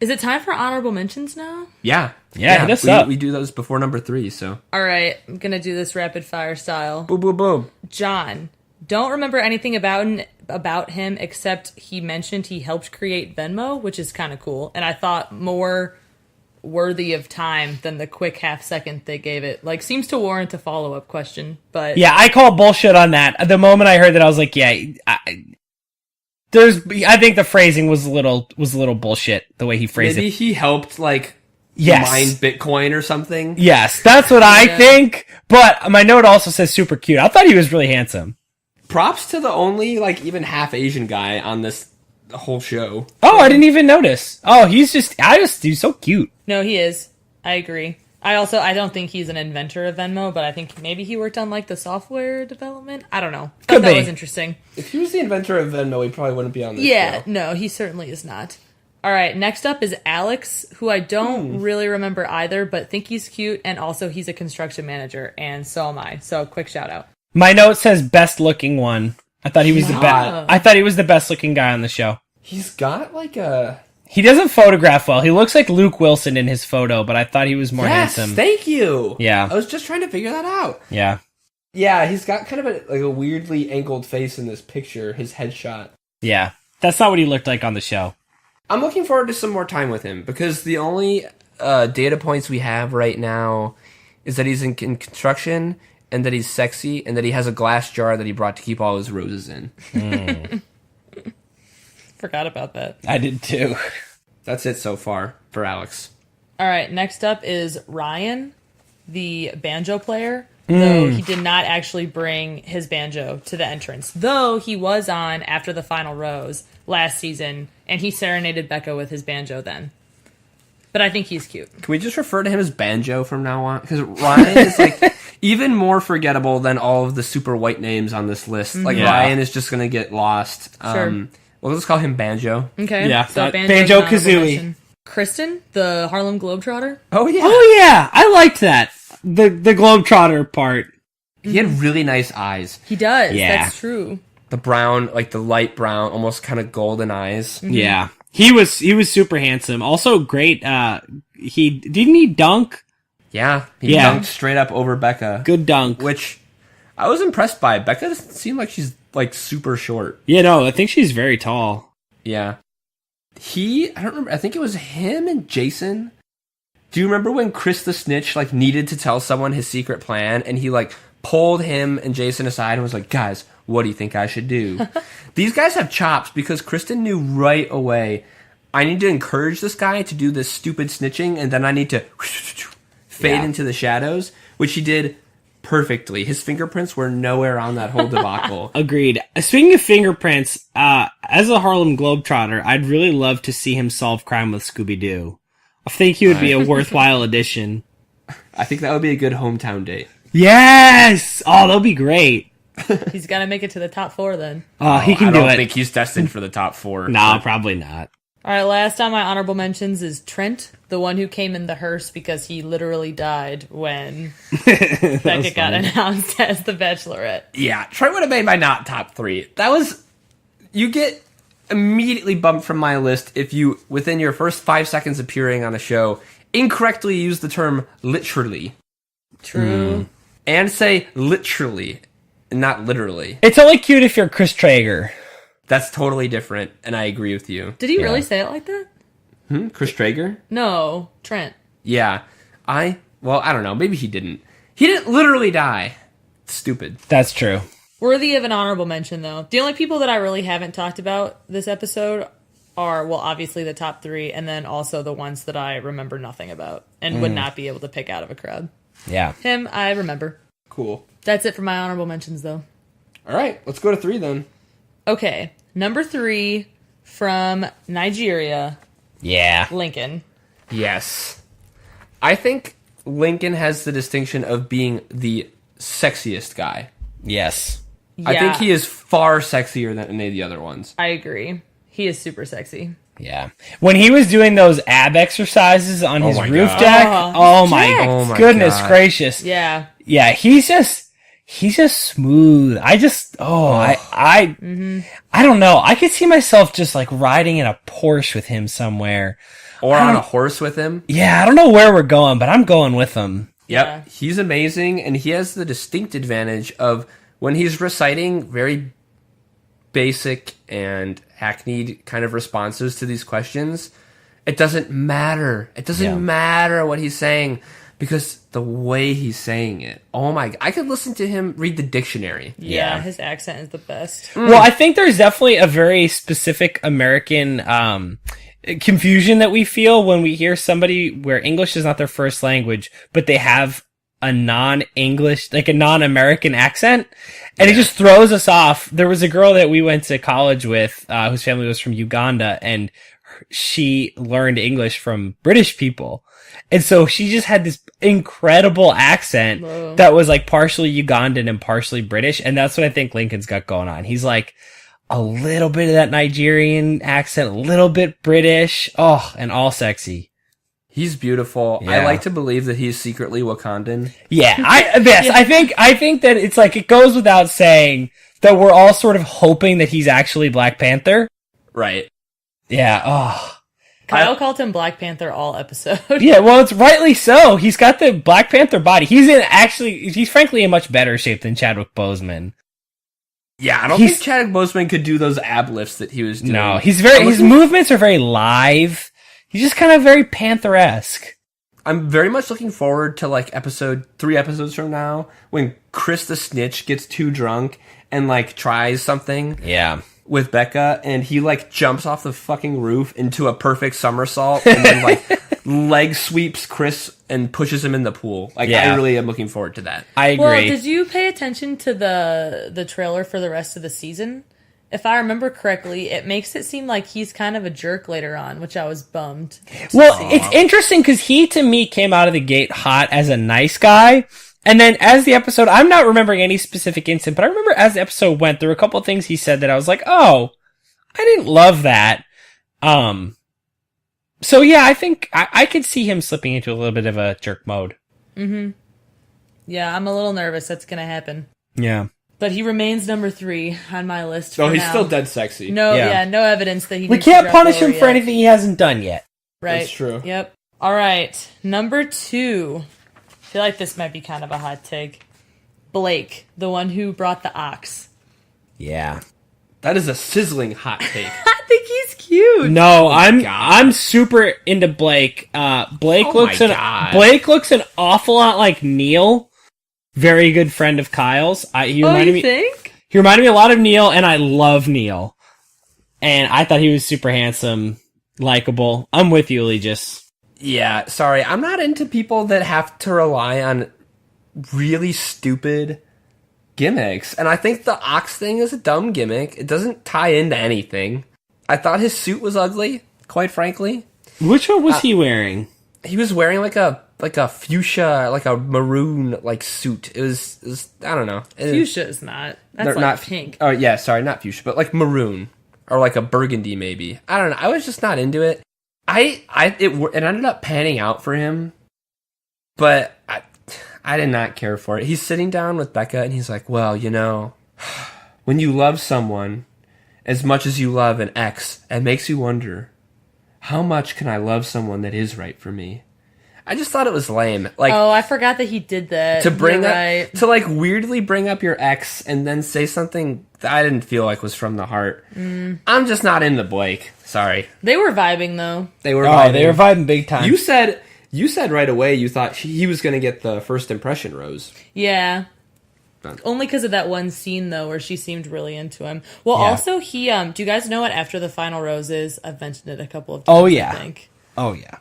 A: Is it time for honorable mentions now?
B: Yeah.
D: Hit us up.
B: We do those before number 3, so.
A: All right, I'm going to do this rapid fire style.
B: Boom, boom, boom.
A: John, don't remember anything about him except he mentioned he helped create Venmo, which is kind of cool. And I thought more worthy of time than the quick half second they gave it. Like, seems to warrant a follow-up question, but...
D: Yeah, I call bullshit on that. The moment I heard that, I was like, I think the phrasing was a little bullshit, the way he phrased
B: Maybe
D: it.
B: he helped, like,
D: Yes.
B: mine Bitcoin or something.
D: Yes, that's what I think. But my note also says super cute. I thought he was really handsome.
B: Props to the only, like, even half Asian guy on this whole show.
D: Oh, I didn't even notice. Oh, he's so cute.
A: No, he is. I agree. I don't think he's an inventor of Venmo, but I think maybe he worked on, like, the software development. I don't know.
D: Could
A: That
D: be.
A: was interesting.
B: If he was the inventor of Venmo, he probably wouldn't be on this
A: Yeah,
B: show.
A: no, he certainly is not. All right, next up is Alex, who I don't really remember either, but think he's cute, and also he's a construction manager, and so am I. So, quick shout out.
D: My note says best looking one. I thought he was the best. I thought he was the best looking guy on the show.
B: He's got, like, a...
D: He doesn't photograph well. He looks like Luke Wilson in his photo, but I thought he was more handsome.
B: Thank you.
D: Yeah.
B: I was just trying to figure that out.
D: Yeah.
B: Yeah, he's got kind of a weirdly angled face in this picture, his headshot.
D: Yeah. That's not what he looked like on the show.
B: I'm looking forward to some more time with him, because the only data points we have right now is that he's in construction, and that he's sexy, and that he has a glass jar that he brought to keep all his roses in.
A: Forgot about that.
D: I did too.
B: That's it so far for Alex.
A: All right, next up is Ryan, the banjo player. Though he did not actually bring his banjo to the entrance. Though he was on After the Final Rose last season, and he serenaded Becca with his banjo then. But I think he's cute.
B: Can we just refer to him as Banjo from now on? Because Ryan is, like, even more forgettable than all of the super white names on this list. Like,
D: Yeah.
B: Ryan is just going to get lost.
A: Sure.
B: Well, let's call him Banjo.
A: Okay.
D: Yeah,
A: So
D: Banjo
A: Banjo's an honorable
D: Kazooie.
A: mention. Kristen, the Harlem Globetrotter.
B: Oh yeah.
D: Oh yeah, I liked that. The Globetrotter part.
B: He had really nice eyes.
A: He does.
D: Yeah.
A: That's true.
B: The brown, like the light brown, almost kind of golden eyes.
D: Yeah, he was super handsome. Also great. He didn't he dunk?
B: Yeah, he
D: Yeah.
B: dunked straight up over Becca.
D: Good dunk.
B: Which I was impressed by. Becca doesn't seem like she's like super short.
D: Yeah, no, I think she's very tall.
B: Yeah. I don't remember. I think it was him and Jason. Do you remember when Chris the Snitch like needed to tell someone his secret plan and he like pulled him and Jason aside and was like, "Guys, what do you think I should do?" These guys have chops because Kristen knew right away, I need to encourage this guy to do this stupid snitching and then I need to fade into the shadows, which he did perfectly. His fingerprints were nowhere on that whole debacle.
D: Agreed. Speaking of fingerprints, as a Harlem Globetrotter, I'd really love to see him solve crime with Scooby-Doo. I think he would be a worthwhile addition.
B: I think that would be a good hometown date.
D: Yes! Oh, that'll be great.
A: He's got to make it to the top 4 then.
D: Oh, he can
B: I
D: do
B: don't
D: it.
B: think he's destined for the top 4.
D: No, probably not.
A: All right, last on my honorable mentions is Trent, the one who came in the hearse because he literally died when Becca got announced as the Bachelorette.
B: Yeah, Trent would have made my not top 3. That was... You get immediately bumped from my list if you, within your first 5 seconds appearing on a show, incorrectly use the term literally.
A: True.
B: And say literally, and not literally.
D: It's only cute if you're Chris Traeger.
B: That's totally different, and I agree with you.
A: Did he really say it like that?
B: Chris Traeger?
A: No, Trent.
B: Yeah. I don't know. Maybe he didn't. He didn't literally die. Stupid.
D: That's true.
A: Worthy of an honorable mention, though. The only people that I really haven't talked about this episode are, well, obviously the top 3, and then also the ones that I remember nothing about and would not be able to pick out of a crowd.
D: Yeah.
A: Him, I remember.
B: Cool.
A: That's it for my honorable mentions, though.
B: All right, let's go to 3 then.
A: Okay, number 3 from Nigeria,
D: Yeah.
A: Lincoln.
B: Yes. I think Lincoln has the distinction of being the sexiest guy.
D: Yes.
A: Yeah,
B: I think he is far sexier than any of the other ones.
A: I agree. He is super sexy.
D: Yeah. When he was doing those ab exercises on his
B: my
D: roof
B: God.
D: deck,
A: Oh,
D: oh my,
B: Oh my
D: goodness
B: God.
D: gracious.
A: Yeah.
D: Yeah, he's just smooth. I don't know. I could see myself just like riding in a Porsche with him somewhere.
B: Or on a horse with him.
D: Yeah, I don't know where we're going, but I'm going with him.
B: Yep.
A: Yeah.
B: He's amazing, and he has the distinct advantage of when he's reciting very basic and hackneyed kind of responses to these questions, it doesn't matter. It doesn't matter what he's saying because the way he's saying it. Oh my... I could listen to him read the dictionary.
A: Yeah, his accent is the best.
D: Well, I think there's definitely a very specific American confusion that we feel when we hear somebody where English is not their first language, but they have a non-English, like a non-American accent, and it just throws us off. There was a girl that we went to college with, whose family was from Uganda, and she learned English from British people. And so she just had this incredible accent that was like partially Ugandan and partially British. And that's what I think Lincoln's got going on. He's like a little bit of that Nigerian accent, a little bit British. Oh, and all sexy.
B: He's beautiful.
D: Yeah.
B: I like to believe that he's secretly Wakandan.
D: Yeah. I think that it's like, it goes without saying that we're all sort of hoping that he's actually Black Panther.
B: Right.
D: Yeah. Oh.
A: Kyle called him Black Panther all episode.
D: Yeah, well, it's rightly so. He's got the Black Panther body. He's frankly in much better shape than Chadwick Boseman.
B: Yeah, I don't think Chadwick Boseman could do those ab lifts that he was doing.
D: No, his movements are very live. He's just kind of very Panther-esque.
B: I'm very much looking forward to like 3 episodes from now when Chris the Snitch gets too drunk and like tries something.
D: Yeah.
B: With Becca, and he like jumps off the fucking roof into a perfect somersault and then like leg sweeps Chris and pushes him in the pool. Like I really am looking forward to that.
D: I agree.
A: Well, did you pay attention to the trailer for the rest of the season? If I remember correctly, it makes it seem like he's kind of a jerk later on, which I was bummed to
D: Well,
A: see.
D: it's interesting because he, to me, came out of the gate hot as a nice guy. And then as the episode, I'm not remembering any specific incident, but I remember as the episode went, there were a couple of things he said that I was like, oh, didn't love that. So yeah, I think I could see him slipping into a little bit of a jerk mode.
A: Mm-hmm. Yeah, I'm a little nervous that's going to happen.
D: Yeah.
A: But he remains number 3 on my list for
B: No, he's
A: now.
B: still dead sexy.
A: No,
D: Yeah.
A: no evidence that he
D: We
A: needs to
D: can't
A: drop
D: punish
A: lower
D: him for
A: yet.
D: anything he hasn't done yet.
A: Right.
B: That's true.
A: Yep. All right. Number 2. I feel like this might be kind of a hot take. Blake, the one who brought the ox.
D: Yeah.
B: That is a sizzling hot take.
A: I think he's cute.
D: No, I'm
B: God.
D: super into Blake. Blake
B: Oh
D: looks
B: my God.
D: Blake looks an awful lot like Neil. Very good friend of Kyle's. He
A: Oh,
D: reminded
A: you
D: me.
A: think?
D: He reminded me a lot of Neil, and I love Neil. And I thought he was super handsome, likable. I'm with you, Allegis.
B: Yeah, sorry. I'm not into people that have to rely on really stupid gimmicks. And I think the ox thing is a dumb gimmick. It doesn't tie into anything. I thought his suit was ugly, quite frankly.
D: Which one was he wearing?
B: He was wearing like a fuchsia, like a maroon like suit. It was I don't know.
A: Fuchsia is not. That's
B: They're
A: like
B: not
A: pink.
B: Oh yeah, sorry, not fuchsia, but like maroon or like a burgundy maybe. I don't know. I was just not into it. It ended up panning out for him, but I did not care for it. He's sitting down with Becca and he's like, "Well, you know, when you love someone as much as you love an ex, it makes you wonder, how much can I love someone that is right for me?" I just thought it was lame. Like,
A: Oh, I forgot that he did that.
B: to bring
A: You're
B: up
A: right.
B: to like weirdly bring up your ex and then say something that I didn't feel like was from the heart. I'm just not into Blake. Sorry.
A: They were vibing though.
B: They were
D: Oh,
B: vibing.
D: they were vibing big time.
B: You said right away you thought he was going to get the first impression rose.
A: Yeah.
B: Done.
A: Only because of that one scene though, where she seemed really into him. Well,
D: Yeah.
A: also he. Do you guys know what After the Final Rose is? I've mentioned it a couple of times.
D: Oh, yeah.
A: I think.
D: Oh yeah.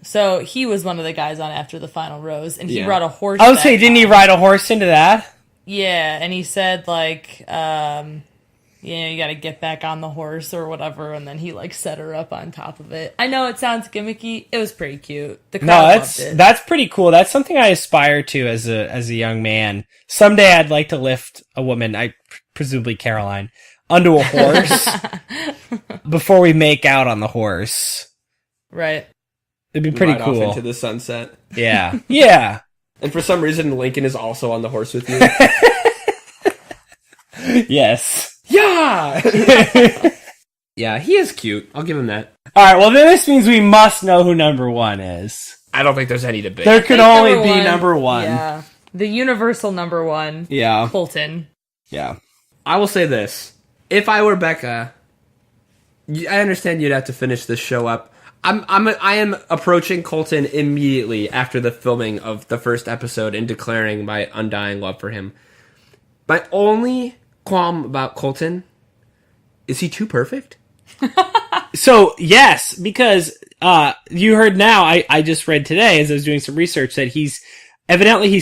A: So he was one of the guys on After the Final Rose, and he
B: Yeah.
A: brought a horse.
D: I would
A: that
D: say, didn't he
A: time.
D: ride a horse into that?
A: Yeah, and he said like, you got to get back on the horse or whatever, and then he like set her up on top of it. I know it sounds gimmicky. It was pretty cute. The crowd
D: No,
A: loved it.
D: that's pretty cool. That's something I aspire to as a young man. Someday I'd like to lift a woman, presumably Caroline, onto a horse before we make out on the horse.
A: Right.
D: It'd be pretty
B: Ride
D: cool.
B: off into the sunset.
D: Yeah. Yeah.
B: And for some reason, Lincoln is also on the horse with you.
D: Yes.
B: Yeah! Yeah, he is cute. I'll give him that.
D: All right. Well, then this means we must know who number 1 is.
B: I don't think there's any debate.
D: There could
A: I think
D: only be number 1.
A: Yeah. The universal number 1.
D: Yeah.
A: Colton.
D: Yeah.
B: I will say this. If I were Becca, I understand you'd have to finish this show up. I am approaching Colton immediately after the filming of the first episode and declaring my undying love for him. My only qualm about Colton is he too perfect?
D: So, yes, because you heard now, I just read today as I was doing some research that he's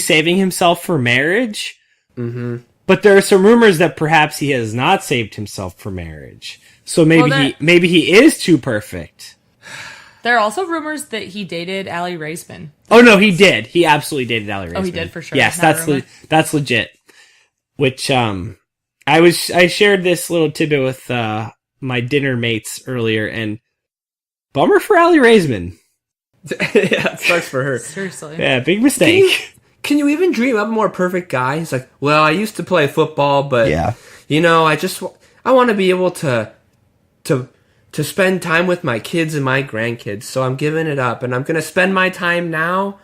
D: saving himself for marriage.
B: Mm-hmm.
D: But there are some rumors that perhaps he has not saved himself for marriage. So maybe he is too perfect.
A: There are also rumors that he dated Aly Raisman.
D: Oh no, he did. He absolutely dated Aly Raisman.
A: Oh, he did for sure.
D: Yes,
A: Not a rumor.
D: that's legit. Which I shared this little tidbit with my dinner mates earlier, and bummer for Aly Raisman.
B: Yeah, it sucks for her.
A: Seriously.
D: Yeah, big mistake.
B: Can you even dream up a more perfect guy? He's like, well, I used to play football, but you know, I want to be able to spend time with my kids and my grandkids, so I'm giving it up, and I'm going to spend my time now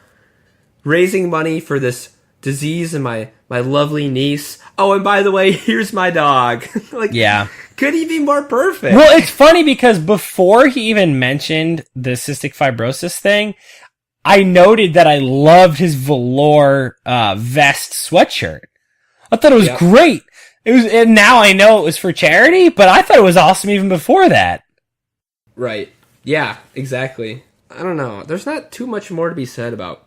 B: raising money for this disease and my lovely niece. Oh, and by the way, here's my dog. Like,
D: Yeah.
B: could he be more perfect?
D: Well, it's funny because before he even mentioned the cystic fibrosis thing, I noted that I loved his velour vest sweatshirt. I thought it was great. And now I know it was for charity, but I thought it was awesome even before that.
B: Right. Yeah, exactly. I don't know. There's not too much more to be said about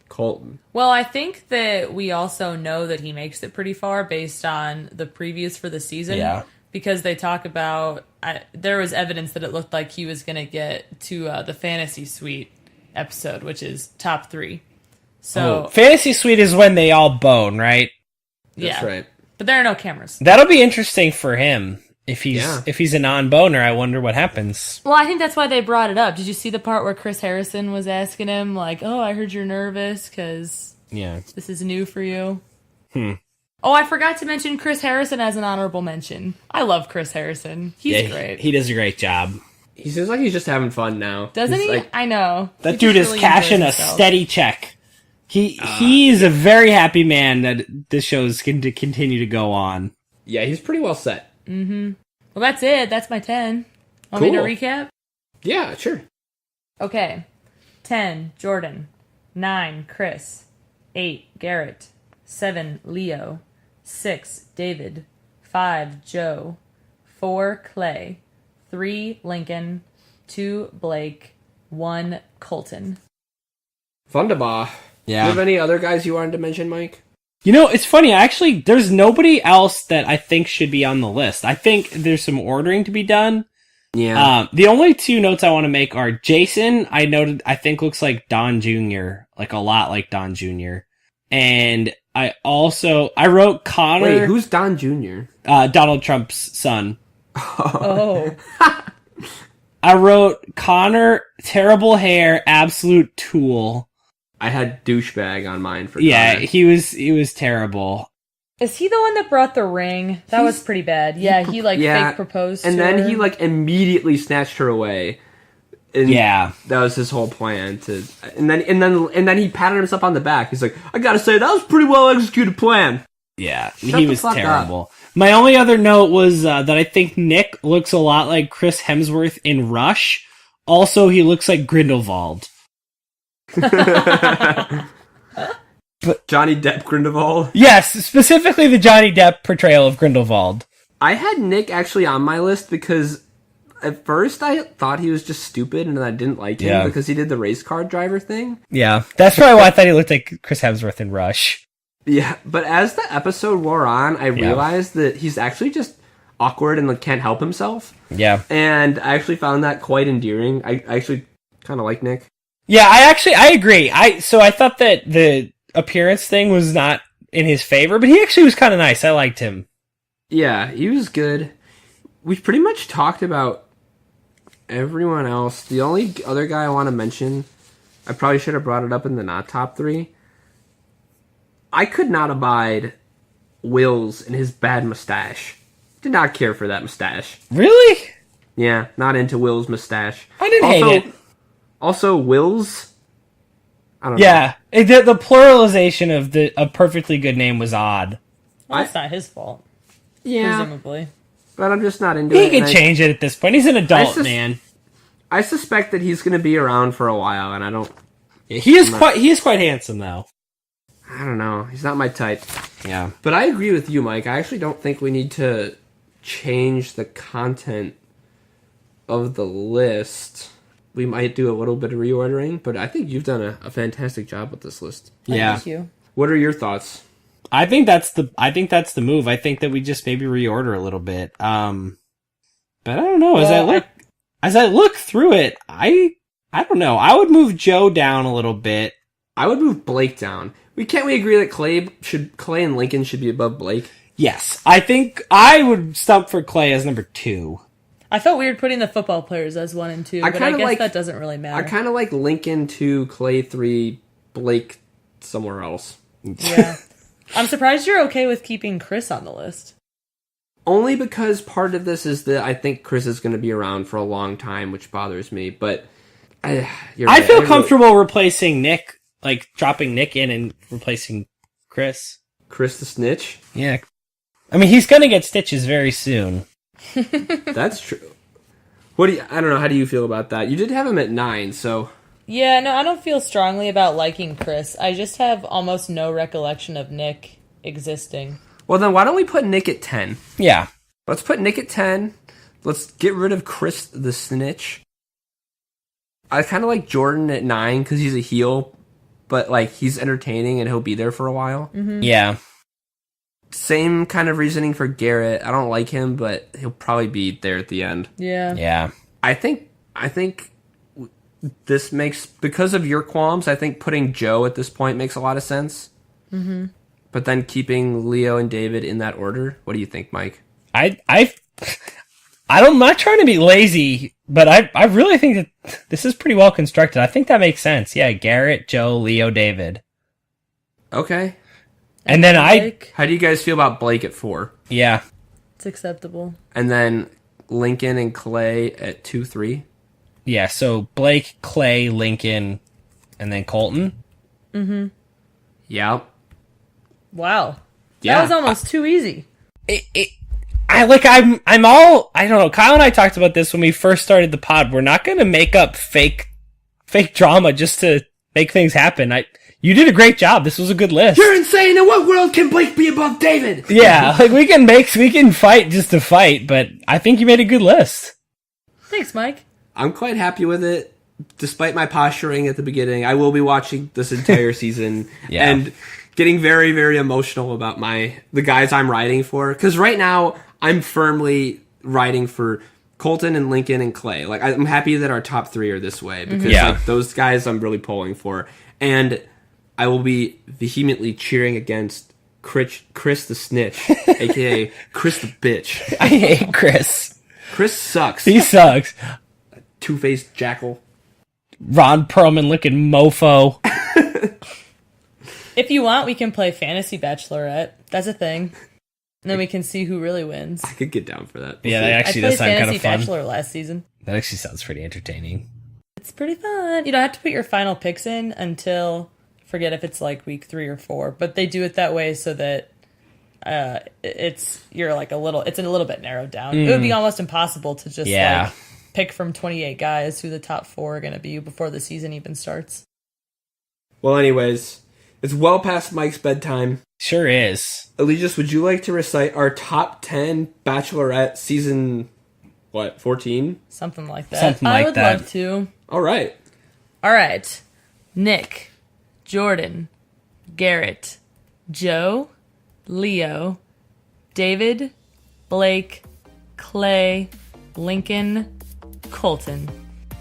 B: Colton.
A: Well, I think that we also know that he makes it pretty far based on the previews for the season.
D: Yeah.
A: Because they talk about, there was evidence that it looked like he was going to get to the Fantasy Suite episode, which is top 3. So,
D: Fantasy Suite is when they all bone, right?
A: yeah.
B: That's right.
A: But there are no cameras.
D: That'll be interesting for him If he's a non-boner, I wonder what happens.
A: Well, I think that's why they brought it up. Did you see the part where Chris Harrison was asking him, like, oh, I heard you're nervous because this is new for you? Oh, I forgot to mention Chris Harrison as an honorable mention. I love Chris Harrison. He's great.
D: He does a great job.
B: He seems like he's just having fun now.
A: Doesn't he?
B: Like,
A: I know.
D: That dude is
A: really
D: cashing a
A: enjoys himself.
D: steady check. He's a very happy man that this show is going to continue to go on.
B: yeah, he's pretty well set.
A: Well, that's it. That's my 10. Want me to
B: Cool.
A: recap?
B: Yeah, sure.
A: Okay. 10, Jordan. 9, Chris. 8, Garrett. 7, Leo. 6, David. 5, Joe. 4, Clay. 3, Lincoln. 2, Blake. 1, Colton.
B: Wunderbar.
D: Yeah.
B: Do you have any other guys you wanted to mention, Mike?
D: You know, it's funny. Actually, there's nobody else that I think should be on the list. I think there's some ordering to be done.
B: Yeah.
D: The only 2 notes I want to make are Jason, I think looks like Don Jr., like a lot like Don Jr. And I wrote Connor.
B: Wait, who's Don Jr.?
D: Donald Trump's son.
A: Oh.
D: I wrote Connor, terrible hair, absolute tool.
B: I had douchebag on mine for
D: Yeah,
B: Connor.
D: he was terrible.
A: Is he the one that brought the ring? That was pretty bad. Yeah, he fake proposed
B: and
A: to
B: then
A: her.
B: he immediately snatched her away. And
D: Yeah.
B: that was his whole plan and then he patted himself on the back. He's like, I gotta say, that was a pretty well executed plan.
D: Yeah,
B: Shut
D: he
B: the
D: was
B: fuck
D: terrible. My only other note was that I think Nick looks a lot like Chris Hemsworth in Rush. Also, he looks like Grindelwald.
B: Johnny Depp Grindelwald.
D: Yes, specifically the Johnny Depp portrayal of Grindelwald.
B: I had Nick actually on my list because at first I thought he was just stupid and I didn't like him
D: Yeah.
B: because he did the race car driver thing.
D: Yeah, that's probably why I thought he looked like Chris Hemsworth in Rush.
B: Yeah, but as the episode wore on, I realized that he's actually just awkward and can't help himself.
D: Yeah.
B: And I actually found that quite endearing. I actually kind of like Nick.
D: Yeah, I agree. So I thought that the appearance thing was not in his favor, but he actually was kind of nice. I liked him.
B: Yeah, he was good. We pretty much talked about everyone else. The only other guy I want to mention, I probably should have brought it up in the not top 3. I could not abide Will's and his bad mustache. Did not care for that mustache.
D: Really?
B: Yeah, not into Will's mustache.
D: I didn't hate it.
B: Also, Will's... I don't know.
D: Yeah, the pluralization of a perfectly good name was odd.
A: Well, it's not his fault,
B: Yeah,
A: presumably.
B: but I'm just not into
D: He
B: it.
D: can
B: and
D: change it at this point. He's an adult, man.
B: I suspect that he's going to be around for a while, and I don't...
D: He is quite handsome, though.
B: I don't know. He's not my type.
D: Yeah.
B: But I agree with you, Mike. I actually don't think we need to change the content of the list. We might do a little bit of reordering, but I think you've done a fantastic job with this list.
D: Yeah.
A: Thank you.
B: What are your thoughts?
D: I think that's the move. I think that we just maybe reorder a little bit. But I don't know. As I look through it, I don't know. I would move Joe down a little bit.
B: I would move Blake down. Can't we agree that Clay and Lincoln should be above Blake?
D: Yes, I think I would stump for Clay as number 2.
A: I felt weird putting the football players as 1 and 2, but I guess that doesn't really
B: I
A: matter.
B: kind of like Lincoln 2, Clay 3, Blake somewhere else.
A: Yeah. I'm surprised you're okay with keeping Chris on the list.
B: Only because part of this is that I think Chris is going to be around for a long time, which bothers me. But you're
D: I
B: right.
D: feel comfortable replacing Nick, like dropping Nick in and replacing Chris.
B: Chris the Snitch?
D: Yeah. I mean, he's going to get stitches very soon.
B: That's true. I don't know, how do you feel about that? You did have him at 9, so...
A: Yeah, no, I don't feel strongly about liking Chris. I just have almost no recollection of Nick existing.
B: Well, then why don't we put Nick at 10?
D: Yeah.
B: Let's put Nick at 10. Let's get rid of Chris the Snitch. I kind of like Jordan at 9 because he's a heel, but he's entertaining and he'll be there for a while.
A: Mm-hmm.
D: Yeah.
B: Same kind of reasoning for Garrett. I don't like him, but he'll probably be there at the end.
A: Yeah.
D: Yeah.
B: I think this makes, because of your qualms, I think putting Joe at this point makes a lot of sense.
A: Mm-hmm.
B: But then keeping Leo and David in that order. What do you think, Mike?
D: I I'm not trying to be lazy, but I really think that this is pretty well constructed. I think that makes sense. Yeah, Garrett, Joe, Leo, David.
B: Okay.
D: And then
A: Blake,
B: How do you guys feel about Blake at 4?
D: Yeah.
A: it's acceptable.
B: And then Lincoln and Clay at 2, 3?
D: Yeah, so Blake, Clay, Lincoln, and then Colton.
B: Yeah.
A: Wow.
B: Yeah.
A: That was almost too easy.
D: I don't know. Kyle and I talked about this when we first started the pod. We're not going to make up fake drama just to make things happen. You did a great job. This was a good list.
B: You're insane. In what world can Blake be above David?
D: Yeah, like we can fight just to fight, but I think you made a good list.
A: Thanks, Mike.
B: I'm quite happy with it. Despite my posturing at the beginning, I will be watching this entire season and getting very, very emotional about the guys I'm writing for. Because right now, I'm firmly writing for Colton and Lincoln and Clay. Like, I'm happy that our top 3 are this way. Because like, those guys I'm really pulling for. And I will be vehemently cheering against Chris the Snitch, a.k.a. Chris the Bitch.
D: I hate Chris.
B: Chris sucks.
D: He sucks.
B: Two-faced jackal.
D: Ron Perlman looking mofo.
A: If you want, we can play Fantasy Bachelorette. That's a thing. And then we can see who really wins.
B: I could get down for that.
D: Yeah, that
A: I
D: actually
A: played
D: does sound kind
A: Fantasy
D: of fun.
A: Bachelor last season.
D: That actually sounds pretty entertaining.
A: It's pretty fun. You don't have to put your final picks in until, forget if it's like week 3 or 4, but they do it that way so that it's a little bit narrowed down. It would be almost impossible to just like pick from 28 guys who the top 4 are going to be before the season even starts.
B: Well, anyways, it's well past Mike's bedtime.
D: Sure is.
B: Allegis, would you like to recite our top 10 Bachelorette season, 14?
A: Something like that.
D: Something like
A: I would
D: that.
A: love to.
B: All right.
A: All right. Nick, Jordan, Garrett, Joe, Leo, David, Blake, Clay, Lincoln, Colton.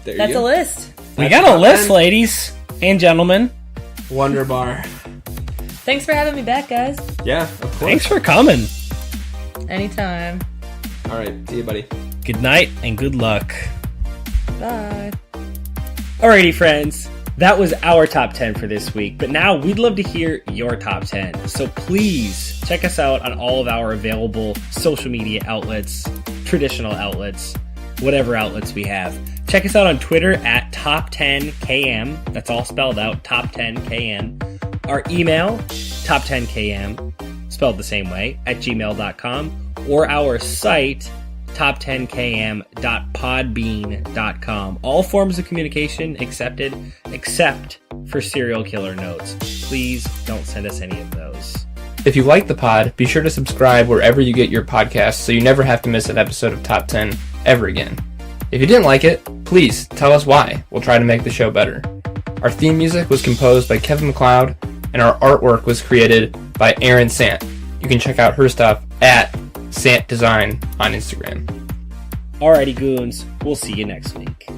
B: There
A: That's
B: you
A: a
B: go.
A: list.
D: We got a list, ladies and gentlemen.
B: Wonder Bar.
A: Thanks for having me back, guys.
B: Yeah, of course.
D: Thanks for coming.
A: Anytime.
B: All right. See you, buddy.
D: Good night and good luck.
A: Bye.
D: Alrighty, friends. That was our top 10 for this week, but now we'd love to hear your top 10. So please check us out on all of our available social media outlets, traditional outlets, whatever outlets we have. Check us out on Twitter at top10km. That's all spelled out, top10km. Our email, top10km, spelled the same way, at gmail.com. Or our site, top10km.podbean.com. All forms of communication accepted, except for serial killer notes. Please don't send us any of those.
E: If you like the pod, be sure to subscribe wherever you get your podcasts so you never have to miss an episode of Top 10 ever again. If you didn't like it, please tell us why. We'll try to make the show better. Our theme music was composed by Kevin MacLeod, and our artwork was created by Erin Sant. You can check out her stuff at Sant Design on Instagram.
D: Alrighty, goons. We'll see you next week.